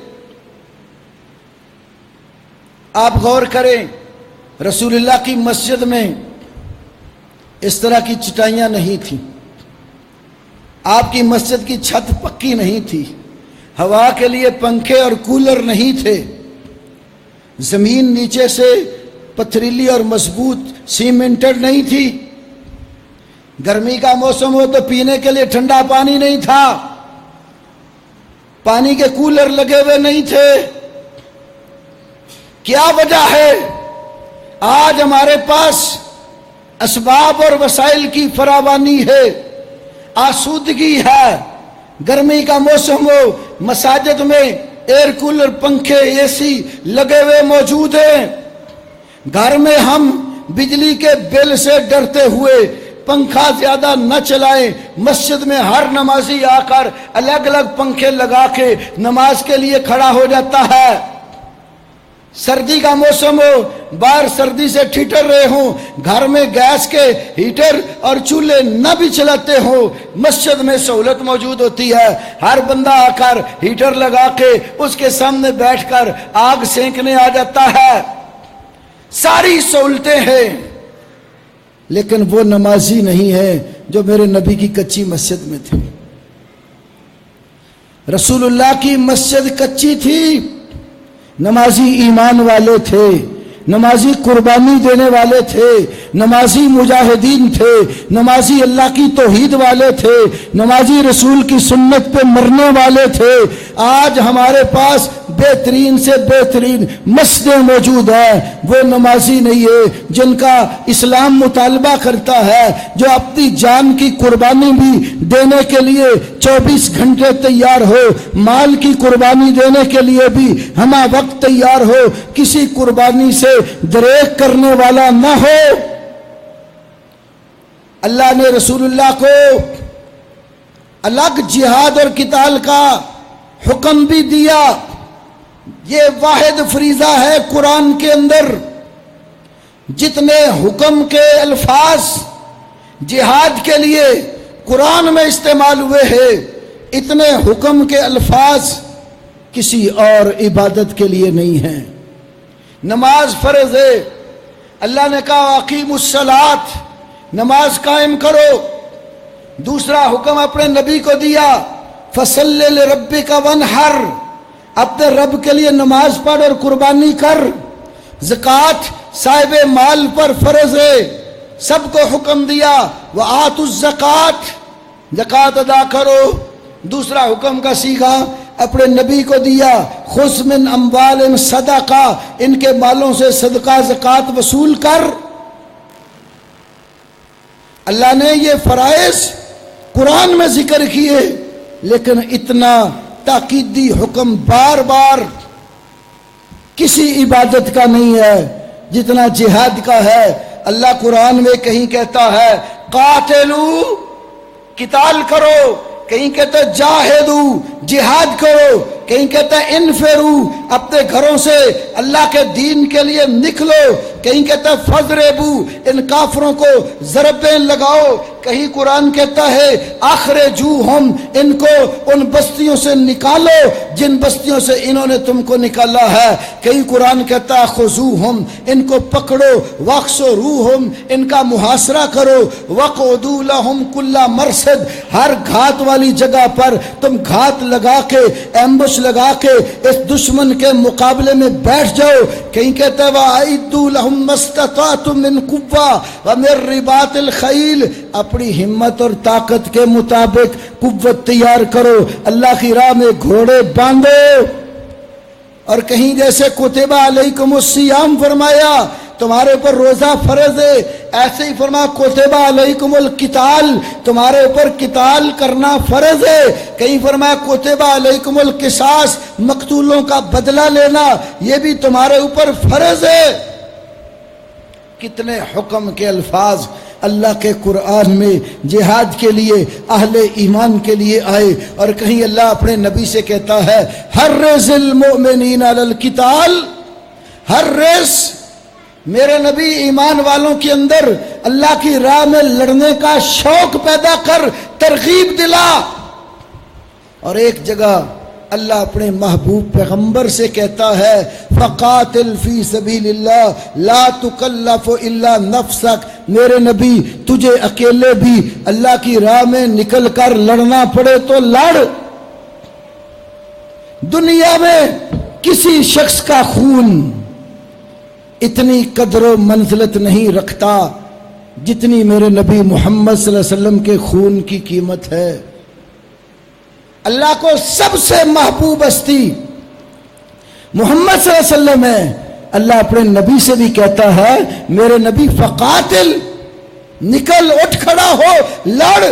آپ غور کریں، رسول اللہ کی مسجد میں اس طرح کی چٹائیاں نہیں تھیں، آپ کی مسجد کی چھت پکی نہیں تھی، ہوا کے لیے پنکھے اور کولر نہیں تھے، زمین نیچے سے پتھریلی اور مضبوط سیمنٹڈ نہیں تھی، گرمی کا موسم ہو تو پینے کے لیے ٹھنڈا پانی نہیں تھا، پانی کے کولر لگے ہوئے نہیں تھے۔ کیا وجہ ہے؟ آج ہمارے پاس اسباب اور وسائل کی فراوانی ہے، آسودگی ہے، گرمی کا موسم ہو مساجد میں ایئر کولر، پنکھے، اے سی لگے ہوئے موجود ہیں۔ گھر میں ہم بجلی کے بل سے ڈرتے ہوئے پنکھا زیادہ نہ چلائیں، مسجد میں ہر نمازی آ کر الگ الگ پنکھے لگا کے نماز کے لیے کھڑا ہو جاتا ہے۔ سردی کا موسم ہو، باہر سردی سے ٹھٹر رہے ہوں، گھر میں گیس کے ہیٹر اور چولہے نہ بھی چلاتے ہوں، مسجد میں سہولت موجود ہوتی ہے، ہر بندہ آ کر ہیٹر لگا کے اس کے سامنے بیٹھ کر آگ سینکنے آ جاتا ہے۔ ساری سہولتیں ہیں، لیکن وہ نمازی نہیں ہے جو میرے نبی کی کچی مسجد میں تھی۔ رسول اللہ کی مسجد کچی تھی، نمازی ایمان والے تھے، نمازی قربانی دینے والے تھے، نمازی مجاہدین تھے، نمازی اللہ کی توحید والے تھے، نمازی رسول کی سنت پہ مرنے والے تھے۔ آج ہمارے پاس بہترین سے بہترین مسجدیں موجود ہیں، وہ نمازی نہیں ہے جن کا اسلام مطالبہ کرتا ہے، جو اپنی جان کی قربانی بھی دینے کے لیے 24 گھنٹے تیار ہو، مال کی قربانی دینے کے لیے بھی ہمہ وقت تیار ہو، کسی قربانی سے دریغ کرنے والا نہ ہو۔ اللہ نے رسول اللہ کو الگ جہاد اور قتال کا حکم بھی دیا۔ یہ واحد فریضہ ہے قرآن کے اندر، جتنے حکم کے الفاظ جہاد کے لیے قرآن میں استعمال ہوئے ہیں، اتنے حکم کے الفاظ کسی اور عبادت کے لیے نہیں ہیں۔ نماز فرض ہے، اللہ نے کہا اقیموا الصلاۃ، نماز قائم کرو۔ دوسرا حکم اپنے نبی کو دیا، فصلی لربک وانحر، اپنے رب کے لیے نماز پڑھ اور قربانی کر۔ زکوٰۃ صاحب مال پر فرض ہے، سب کو حکم دیا، وآتوا الزکوٰۃ، زکوٰۃ ادا کرو۔ دوسرا حکم کا صیغہ اپنے نبی کو دیا، خذ من اموالہم صدقہ، ان کے مالوں سے صدقہ زکوٰۃ وصول کر۔ اللہ نے یہ فرائض قرآن میں ذکر کیے، لیکن اتنا تاکیدی حکم بار بار کسی عبادت کا نہیں ہے جتنا جہاد کا ہے۔ اللہ قرآن میں کہیں کہتا ہے قاتلو، قتال کرو، کہیں کہتا ہے جاہدو، جہاد کرو، کہیں کہتا ہے انفرو، اپنے گھروں سے اللہ کے دین کے لیے نکلو، کہیں کہتا ہے فضربو، ان کافروں کو ضربیں لگاؤ، کہیں قرآن کہتا ہے اخرجوہم، ان کو ان بستیوں سے نکالو جن بستیوں سے انہوں نے تم کو نکالا ہے، کہیں قرآن کہتا ہے خذوہم، ان کو پکڑو، واحصروہم، ان کا محاصرہ کرو، وقعدوا لہم کل مرصد، ہر گھات والی جگہ پر تم گھات لگا کے، ایمبش لگا کے اس دشمن کے مقابلے میں بیٹھ جاؤ۔ کہیں کہتا ہے وَأَعِدُّوا لَهُم مَّا اسْتَطَعْتُم مِّن قُوَّةٍ وَمِن رِّبَاطِ الْخَيْلِ، اپنی ہمت اور طاقت کے مطابق قوت تیار کرو، اللہ کی راہ میں گھوڑے باندھو۔ اور کہیں جیسے کتب علیکم الصیام فرمایا تمہارے اوپر روزہ فرض ہے، ایسے ہی فرمایا کتب علیکم القتال، تمہارے اوپر قتال کرنا فرض ہے۔ کہیں فرمایا کتب علیکم القصاص، مقتولوں کا بدلہ لینا یہ بھی تمہارے اوپر فرض ہے۔ کتنے حکم کے الفاظ اللہ کے قرآن میں جہاد کے لیے، اہل ایمان کے لیے آئے۔ اور کہیں اللہ اپنے نبی سے کہتا ہے حرض المؤمنین علی القتال، حرض، میرے نبی ایمان والوں کے اندر اللہ کی راہ میں لڑنے کا شوق پیدا کر، ترغیب دلا۔ اور ایک جگہ اللہ اپنے محبوب پیغمبر سے کہتا ہے فقاتل فی سبیل اللہ لا تکلف الا نفسک، میرے نبی تجھے اکیلے بھی اللہ کی راہ میں نکل کر لڑنا پڑے تو لڑ۔ دنیا میں کسی شخص کا خون اتنی قدر و منزلت نہیں رکھتا جتنی میرے نبی محمد صلی اللہ علیہ وسلم کے خون کی قیمت ہے۔ اللہ کو سب سے محبوب ہستی محمد صلی اللہ علیہ وسلم ہے۔ اللہ اپنے نبی سے بھی کہتا ہے میرے نبی فقاتل، نکل اٹھ کھڑا ہو، لڑ،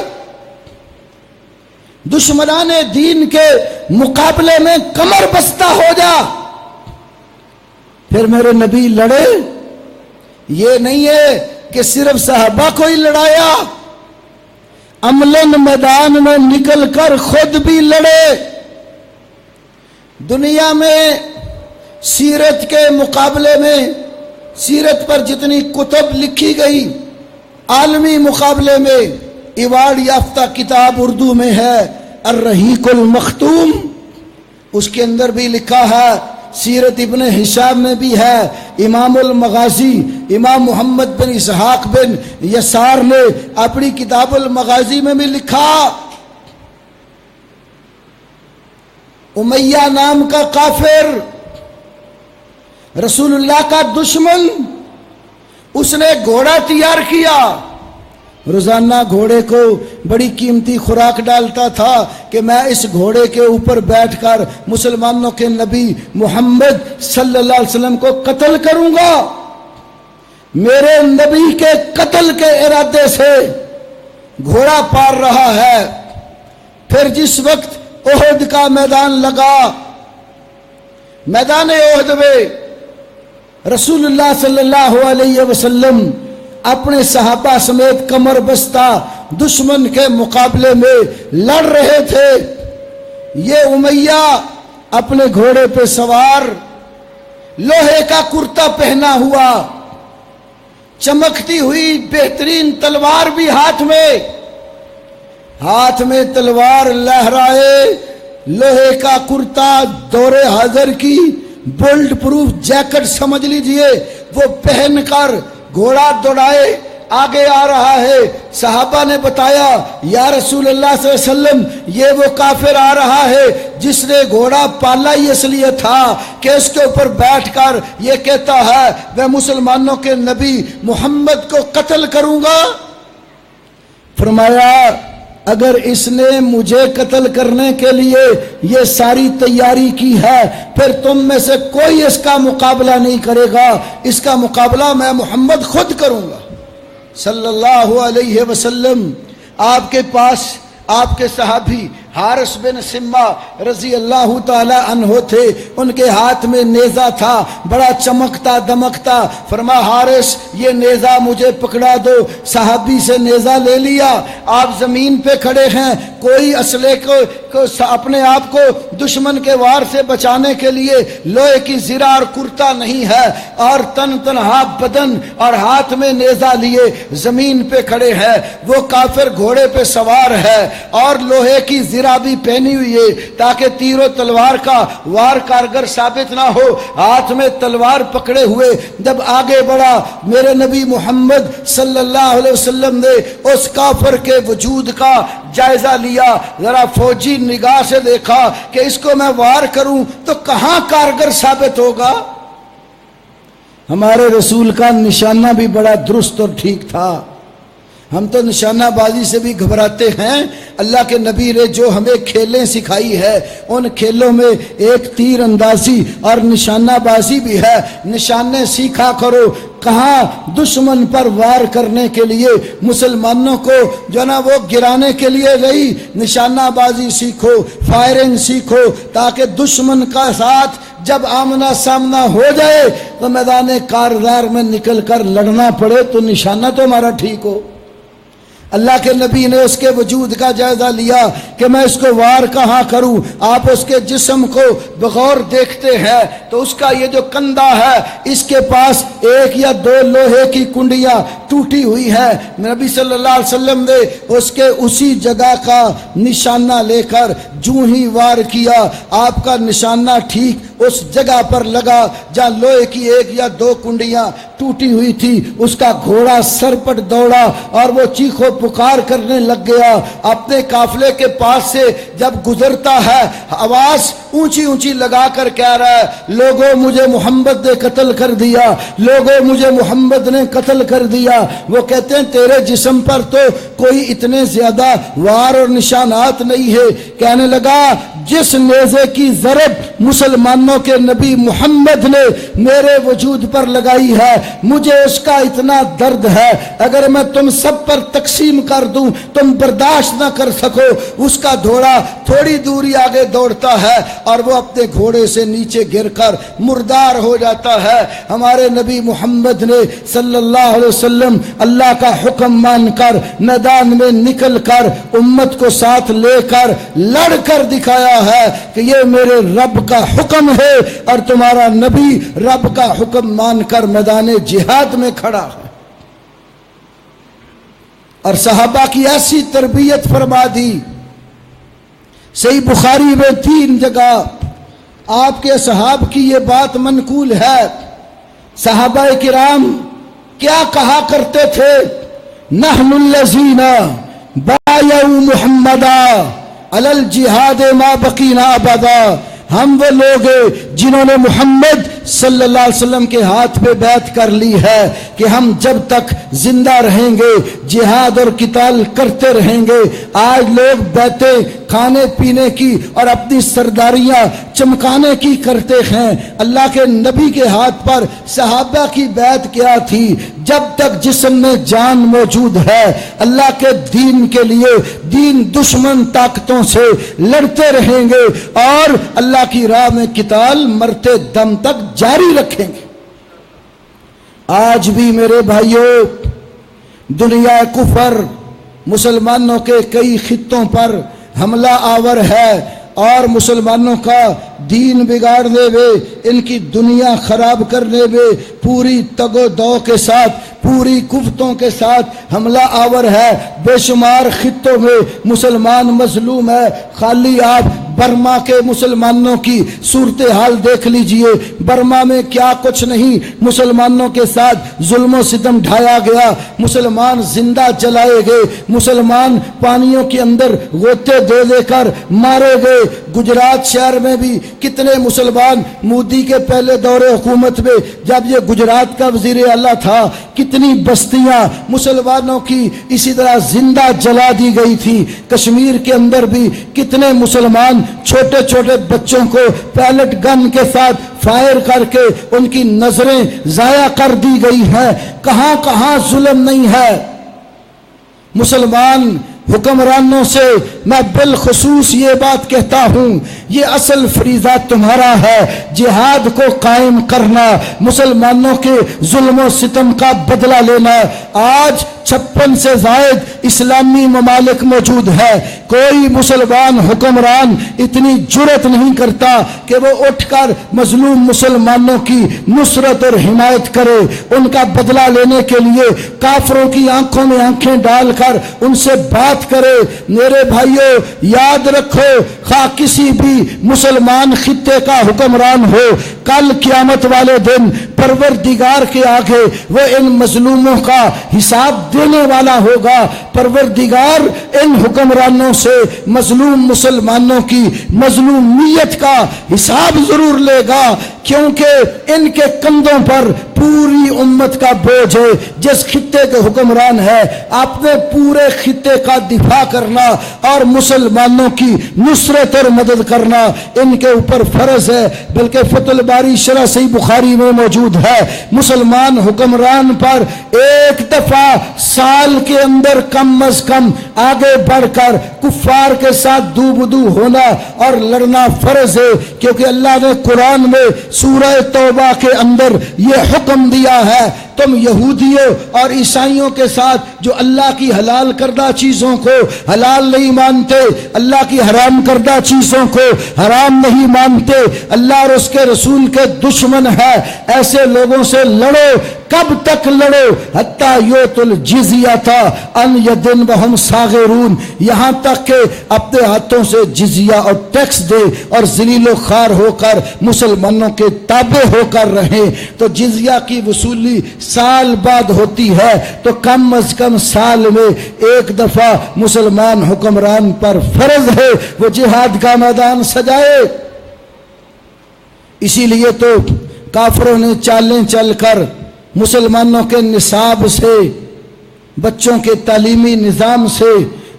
دشمنان دین کے مقابلے میں کمر بستہ ہو جا۔ پھر میرے نبی لڑے، یہ نہیں ہے کہ صرف صحابہ کو ہی لڑایا، عملاً میدان میں نکل کر خود بھی لڑے۔ دنیا میں سیرت کے مقابلے میں، سیرت پر جتنی کتب لکھی گئی عالمی مقابلے میں، ایوارڈ یافتہ کتاب اردو میں ہے الرحیق المختوم، اس کے اندر بھی لکھا ہے، سیرت ابن ہشام میں بھی ہے، امام المغازی امام محمد بن اسحاق بن یسار نے اپنی کتاب المغازی میں بھی لکھا، امیہ نام کا کافر، رسول اللہ کا دشمن، اس نے گھوڑا تیار کیا، روزانہ گھوڑے کو بڑی قیمتی خوراک ڈالتا تھا کہ میں اس گھوڑے کے اوپر بیٹھ کر مسلمانوں کے نبی محمد صلی اللہ علیہ وسلم کو قتل کروں گا۔ میرے نبی کے قتل کے ارادے سے گھوڑا پار رہا ہے۔ پھر جس وقت احد کا میدان لگا، میدان احد میں رسول اللہ صلی اللہ علیہ وسلم اپنے صحابہ سمیت کمر بستہ دشمن کے مقابلے میں لڑ رہے تھے۔ یہ امیہ اپنے گھوڑے پہ سوار، لوہے کا کرتا پہنا ہوا، چمکتی ہوئی بہترین تلوار بھی ہاتھ میں تلوار لہرائے، لوہے کا کرتا، دور حاضر کی بولٹ پروف جیکٹ سمجھ لیجئے، وہ پہن کر گھوڑا دوڑائے آگے آ رہا ہے۔ صحابہ نے بتایا یا رسول اللہ صلی اللہ علیہ وسلم یہ وہ کافر آ رہا ہے جس نے گھوڑا پالا ہی اس لیے تھا کہ اس کے اوپر بیٹھ کر یہ کہتا ہے میں مسلمانوں کے نبی محمد کو قتل کروں گا۔ فرمایا اگر اس نے مجھے قتل کرنے کے لیے یہ ساری تیاری کی ہے پھر تم میں سے کوئی اس کا مقابلہ نہیں کرے گا، اس کا مقابلہ میں محمد خود کروں گا صلی اللہ علیہ وسلم۔ آپ کے پاس آپ کے صحابی حارث بن سمہ رضی اللہ تعالی عنہ تھے، ان کے ہاتھ میں نیزہ تھا، بڑا چمکتا دمکتا۔ فرما حارث یہ نیزہ مجھے پکڑا دو، صحابی سے نیزہ لے لیا۔ آپ زمین پہ کھڑے ہیں، کوئی اسلحے کو اپنے آپ کو دشمن کے وار سے بچانے کے لیے لوہے کی زرہ اور کرتا نہیں ہے، اور تنہا بدن اور ہاتھ میں نیزہ لیے زمین پہ کھڑے ہیں۔ وہ کافر گھوڑے پہ سوار ہے اور لوہے کی زرہ بھی پہنی ہوئی ہے تاکہ تیر و تلوار کا وار کارگر ثابت نہ ہو، ہاتھ میں تلوار پکڑے ہوئے جب آگے بڑھا میرے نبی محمد صلی اللہ علیہ وسلم نے اس کافر کے وجود کا جائزہ لیا، ذرا فوجی نگاہ سے دیکھا کہ اس کو میں وار کروں تو کہاں کارگر ثابت ہوگا۔ ہمارے رسول کا نشانہ بھی بڑا درست اور ٹھیک تھا، ہم تو نشانہ بازی سے بھی گھبراتے ہیں۔ اللہ کے نبی نے جو ہمیں کھیلیں سکھائی ہے ان کھیلوں میں ایک تیر اندازی اور نشانہ بازی بھی ہے۔ نشانے سیکھا کرو، کہاں دشمن پر وار کرنے کے لیے مسلمانوں کو جو نا وہ گرانے کے لیے رہی، نشانہ بازی سیکھو، فائرنگ سیکھو، تاکہ دشمن کا ساتھ جب آمنا سامنا ہو جائے تو میدان کارزار میں نکل کر لڑنا پڑے تو نشانہ تو ہمارا ٹھیک ہو۔ اللہ کے نبی نے اس کے وجود کا جائزہ لیا کہ میں اس کو وار کہاں کروں۔ آپ اس کے جسم کو بغور دیکھتے ہیں تو اس کا یہ جو کندھا ہے اس کے پاس ایک یا دو لوہے کی کنڈیاں ٹوٹی ہوئی ہے۔ نبی صلی اللہ علیہ وسلم نے اس کے اسی جگہ کا نشانہ لے کر جو ہی وار کیا آپ کا نشانہ ٹھیک اس جگہ پر لگا جہاں لوہے کی 1 یا 2 کنڈیاں ٹوٹی ہوئی تھی. اس کا گھوڑا سر پر دوڑا اور وہ چیخو پکار کرنے لگ گیا. اپنے قافلے کے پاس سے جب گزرتا ہے آواز اونچی اونچی لگا کر کہہ رہا ہے لوگوں مجھے محمد نے قتل کر دیا, لوگوں مجھے محمد نے قتل کر دیا. وہ کہتے ہیں تیرے جسم پر تو کوئی اتنے زیادہ وار اور نشانات نہیں ہے. کہنے لگا جس نیزے کی ضرب مسلمانوں کے نبی محمد نے میرے وجود پر لگائی ہے مجھے اس کا اتنا درد ہے, اگر میں تم سب پر تقسیم کر دوں تم برداشت نہ کر سکو. اس کا گھوڑا تھوڑی دوری آگے دوڑتا ہے اور وہ اپنے گھوڑے سے نیچے گر کر مردار ہو جاتا ہے. ہمارے نبی محمد نے صلی اللہ علیہ وسلم اللہ کا حکم مان کر میدان میں نکل کر امت کو ساتھ لے کر لڑ کر دکھایا ہے کہ یہ میرے رب کا حکم ہے, اور تمہارا نبی رب کا حکم مان کر میدان جہاد میں کھڑا ہے. اور صحابہ کی ایسی تربیت فرما دی. صحیح بخاری میں 3 جگہ آپ کے صحاب کی یہ بات منقول ہے. صحابہ کرام کیا کہا کرتے تھے؟ نحن الذین بایعوا محمدا علی الجہاد ما بقینا ابدا. ہم وہ لوگ جنہوں نے محمد صلی اللہ علیہ وسلم کے ہاتھ پہ بیعت کر لی ہے کہ ہم جب تک زندہ رہیں گے جہاد اور قتال کرتے رہیں گے. آج لوگ بیعتیں کھانے پینے کی اور اپنی سرداریاں چمکانے کی کرتے ہیں. اللہ کے نبی کے ہاتھ پر صحابہ کی بیعت کیا تھی؟ جب تک جسم میں جان موجود ہے اللہ کے دین کے لیے دین دشمن طاقتوں سے لڑتے رہیں گے اور اللہ کی راہ میں قتال مرتے دم تک جاری رکھیں گے. آج بھی میرے بھائیوں دنیا کفر مسلمانوں کے کئی خطوں پر حملہ آور ہے اور مسلمانوں کا دین بگاڑنے میں ان کی دنیا خراب کرنے میں پوری تگ و دو کے ساتھ پوری قوتوں کے ساتھ حملہ آور ہے. بے شمار خطوں میں مسلمان مظلوم ہے. خالی آپ برما کے مسلمانوں کی صورتحال دیکھ لیجئے. برما میں کیا کچھ نہیں مسلمانوں کے ساتھ ظلم و ستم ڈھایا گیا. مسلمان زندہ جلائے گئے, مسلمان پانیوں کے اندر غوطے دے دے کر مارے گئے. گجرات شہر میں بھی کتنے مسلمان مودی کے پہلے دور حکومت میں جب یہ گجرات کا وزیر اعلیٰ تھا کتنی بستیاں مسلمانوں کی اسی طرح زندہ جلا دی گئی تھی. کشمیر کے اندر بھی کتنے مسلمان چھوٹے چھوٹے بچوں کو پیلٹ گن کے ساتھ فائر کر کے ان کی نظریں ضائع کر دی گئی ہیں. کہاں کہاں ظلم نہیں ہے. مسلمان حکمرانوں سے میں بالخصوص یہ بات کہتا ہوں یہ اصل فریضہ تمہارا ہے جہاد کو قائم کرنا, مسلمانوں کے ظلم و ستم کا بدلہ لینا. آج 56 سے زائد اسلامی ممالک موجود ہے. کوئی مسلمان حکمران اتنی جرت نہیں کرتا کہ وہ اٹھ کر مظلوم مسلمانوں کی نصرت اور حمایت کرے, ان کا بدلہ لینے کے لیے کافروں کی آنکھوں میں آنکھیں ڈال کر ان سے بات کرے. میرے بھائیوں یاد رکھو خواہ کسی بھی مسلمان خطے کا حکمران ہو, کل قیامت والے دن پروردگار کے آگے وہ ان مظلوموں کا حساب دینے والا ہوگا. پروردگار ان حکمرانوں سے مظلوم مسلمانوں کی مظلومیت کا حساب ضرور لے گا, کیونکہ ان کے کندھوں پر پوری امت کا بوجھ ہے. جس خطے کے حکمران ہے اپنے پورے خطے کا دفاع کرنا اور مسلمانوں کی نصرت اور مدد کرنا ان کے اوپر فرض ہے. بلکہ فتح الباری شرح صحیح بخاری میں موجود ہے مسلمان حکمران پر ایک دفعہ سال کے اندر کم از کم آگے بڑھ کر کفار کے ساتھ دو بدو ہونا اور لڑنا فرض ہے, کیونکہ اللہ نے قرآن میں سورہ توبہ کے اندر یہ حکم دیا ہے تم یہودیوں اور عیسائیوں کے ساتھ جو اللہ کی حلال کردہ چیزوں کو حلال نہیں مانتے, اللہ کی حرام کردہ چیزوں کو حرام نہیں مانتے, اللہ اور اس کے رسول کے دشمن ہے, ایسے ایسے لوگوں سے لڑو. کب تک لڑو؟ حتیٰ یؤت الجزیۃ عن ید وہم صاغرون، یہاں تک کہ اپنے ہاتھوں سے جزیہ اور ٹیکس دے اور ذلیل و خوار ہو کر مسلمانوں کے تابع ہو کر رہیں. تو جزیہ کی وصولی سال بعد ہوتی ہے، تو کم از کم سال میں ایک دفعہ مسلمان حکمران پر فرض ہے وہ جہاد کا میدان سجائے. اسی لیے تو کافروں نے چالیں چل کر مسلمانوں کے نصاب سے، بچوں کے تعلیمی نظام سے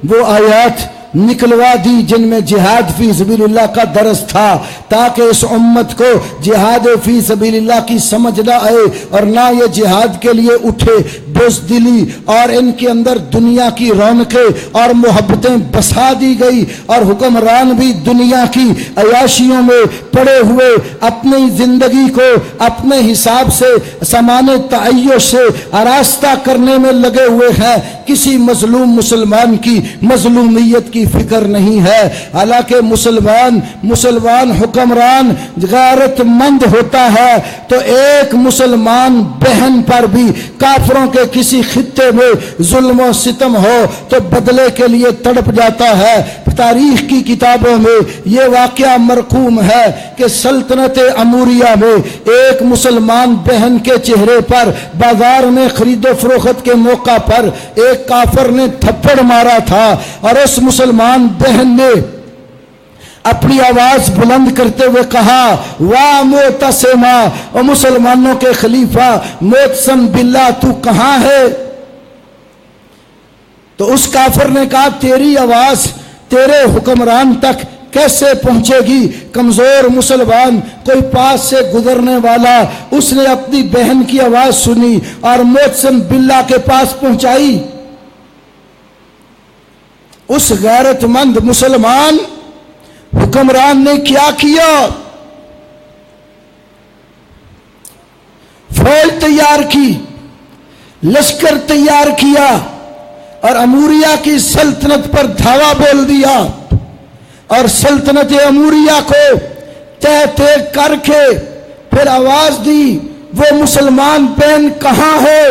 وہ آیات نکلوا دی جن میں جہاد فی سبیل اللہ کا درس تھا، تاکہ اس امت کو جہاد فی سبیل اللہ کی سمجھ نہ آئے اور نہ یہ جہاد کے لیے اٹھے. بزدلی اور ان کے اندر دنیا کی رونقیں اور محبتیں بسا دی گئی، اور حکمران بھی دنیا کی عیاشیوں میں پڑے ہوئے اپنی زندگی کو اپنے حساب سے سامان تعیش سے آراستہ کرنے میں لگے ہوئے ہیں. کسی مظلوم مسلمان کی مظلومیت کی فکر نہیں ہے. حالانکہ مسلمان حکمران غیرت مند ہوتا ہے تو ایک مسلمان بہن پر بھی کافروں کے کسی خطے میں ظلم و ستم ہو تو بدلے کے لیے تڑپ جاتا ہے. تاریخ کی کتابوں میں یہ واقعہ مرقوم ہے کہ سلطنت اموریہ میں ایک مسلمان بہن کے چہرے پر بازار میں خرید و فروخت کے موقع پر ایک کافر نے تھپڑ مارا تھا، اور اس مسلمان بہن نے اپنی آواز بلند کرتے ہوئے کہا واہ معتصما، اور مسلمانوں کے خلیفہ معتصم باللہ تو کہاں ہے؟ تو اس کافر نے کہا تیری آواز تیرے حکمران تک کیسے پہنچے گی؟ کمزور مسلمان کوئی پاس سے گزرنے والا، اس نے اپنی بہن کی آواز سنی اور معتصم باللہ کے پاس پہنچائی. اس غیرت مند مسلمان حکمران نے کیا کیا؟ فوج تیار کی، لشکر تیار کیا اور اموریہ کی سلطنت پر دھاوا بول دیا، اور سلطنت اموریہ کو تہ کر کے پھر آواز دی وہ مسلمان بہن کہاں ہے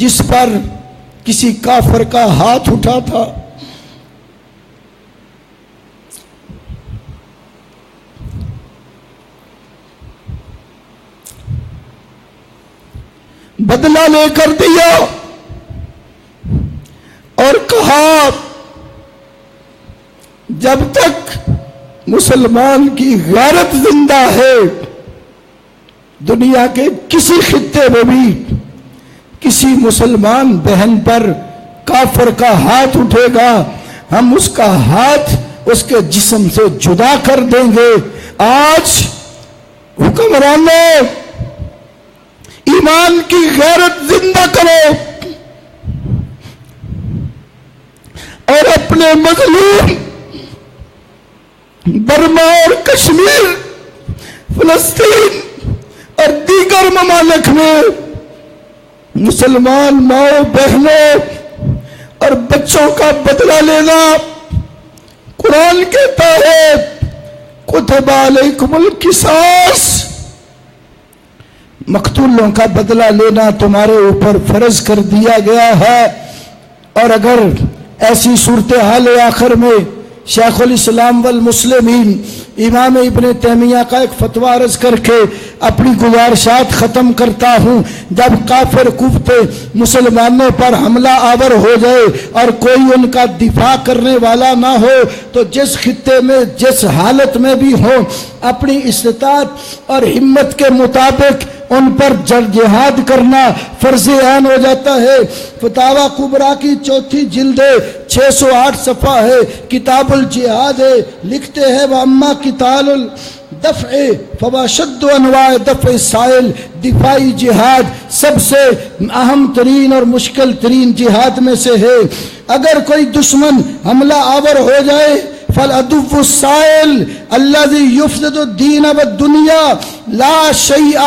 جس پر کسی کافر کا ہاتھ اٹھا تھا. بدلہ لے کر دیا اور کہا جب تک مسلمان کی غیرت زندہ ہے دنیا کے کسی خطے میں بھی کسی مسلمان بہن پر کافر کا ہاتھ اٹھے گا ہم اس کا ہاتھ اس کے جسم سے جدا کر دیں گے. آج حکمرانوں ایمان کی غیرت زندہ کرو اور اپنے مظلوم برما اور کشمیر، فلسطین اور دیگر ممالک میں مسلمان ماؤں بہنوں اور بچوں کا بدلہ لینا. قرآن کہتا ہے کتب علیکم القصاص، مقتولوں کا بدلہ لینا تمہارے اوپر فرض کر دیا گیا ہے. اور اگر ایسی صورتحال آخر میں شیخ الاسلام والمسلمین امام ابن تیمیہ کا ایک فتویٰ عرض کر کے اپنی گزارشات ختم کرتا ہوں، جب کافر کفتے مسلمانوں پر حملہ آور ہو جائے اور کوئی ان کا دفاع کرنے والا نہ ہو تو جس خطے میں جس حالت میں بھی ہو اپنی استطاعت اور ہمت کے مطابق ان پر جہاد کرنا فرض عین ہو جاتا ہے. فتاوی کبریٰ کی 4 جلد 608 صفحہ ہے، کتاب الجہاد ہے. لکھتے ہیں وَأَمَّا قِتَالُ الدَّفْعِ فَوَاشَدُّ أَنْوَاعِ دَفْعِ السَّائِلِ، دفاعی جہاد سب سے اہم ترین اور مشکل ترین جہاد میں سے ہے. اگر کوئی دشمن حملہ آور ہو جائے فالعدو السائل الذي يفسد الدين والدنيا لا شيء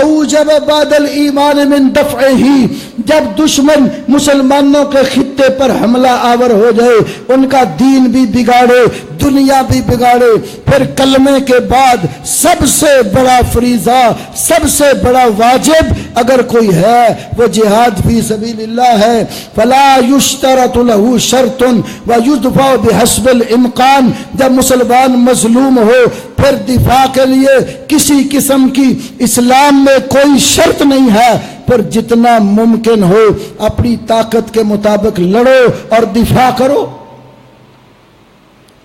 اوجب بعد الايمان من دفعه، جب دشمن مسلمانوں کے خطے پر حملہ آور ہو جائے، ان کا دین بھی بگاڑے، دنیا بھی بگاڑے، پھر کلمے کے بعد سب سے بڑا فریضہ، سب سے بڑا واجب اگر کوئی ہے وہ جہاد فی سبیل اللہ ہے۔ فلا یشترط له شرط ویدفع بحسب الامکان۔ جب مسلمان مظلوم ہو پھر دفاع کے لیے کسی قسم کی اسلام میں کوئی شرط نہیں ہے، پھر جتنا ممکن ہو اپنی طاقت کے مطابق لڑو اور دفاع کرو۔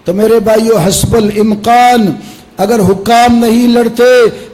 تو میرے بھائیو، حسب الامکان، اگر حکام نہیں لڑتے،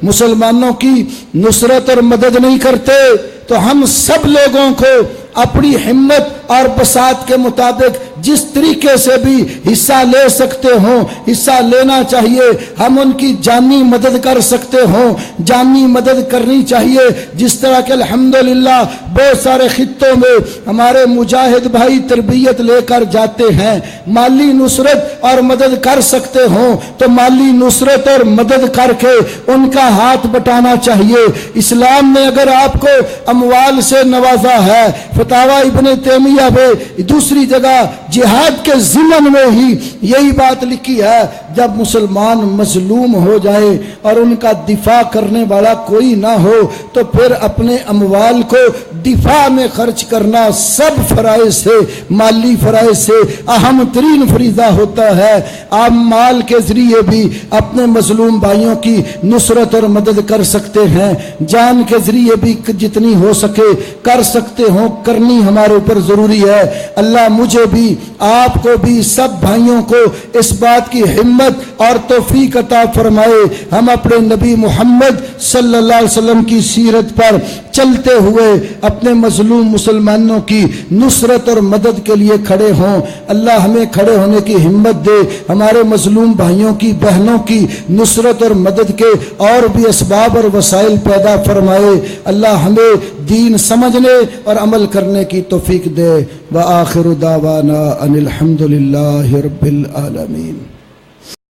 مسلمانوں کی نصرت اور مدد نہیں کرتے، تو ہم سب لوگوں کو اپنی ہمت اور بساط کے مطابق جس طریقے سے بھی حصہ لے سکتے ہوں حصہ لینا چاہیے۔ ہم ان کی جانی مدد کر سکتے ہوں، جانی مدد کرنی چاہیے، جس طرح کہ الحمدللہ بہت سارے خطوں میں ہمارے مجاہد بھائی تربیت لے کر جاتے ہیں۔ مالی نصرت اور مدد کر سکتے ہوں تو مالی نصرت اور مدد کر کے ان کا ہاتھ بٹانا چاہیے۔ اسلام نے اگر آپ کو اموال سے نوازا ہے، فتاوی ابن تیمیہ میں دوسری جگہ جہاد کے ضمن میں ہی یہی بات لکھی ہے، جب مسلمان مظلوم ہو جائے اور ان کا دفاع کرنے والا کوئی نہ ہو تو پھر اپنے اموال کو دفاع میں خرچ کرنا سب فرائض سے، مالی فرائض سے اہم ترین فریضہ ہوتا ہے۔ آپ مال کے ذریعے بھی اپنے مظلوم بھائیوں کی نصرت اور مدد کر سکتے ہیں، جان کے ذریعے بھی جتنی ہو سکے کر سکتے ہوں، کرنی ہمارے اوپر ضروری ہے۔ اللہ مجھے بھی، آپ کو بھی، سب بھائیوں کو اس بات کی ہمت اور توفیق عطا فرمائے، ہم اپنے نبی محمد صلی اللہ علیہ وسلم کی سیرت پر چلتے ہوئے اپنے مظلوم مسلمانوں کی نصرت اور مدد کے لیے کھڑے ہوں۔ اللہ ہمیں کھڑے ہونے کی ہمت دے، ہمارے مظلوم بھائیوں کی، بہنوں کی نصرت اور مدد کے اور بھی اسباب اور وسائل پیدا فرمائے۔ اللہ ہمیں دین سمجھنے اور عمل کرنے کی توفیق دے۔ وآخر دعوانا ان الحمد للہ رب العالمین۔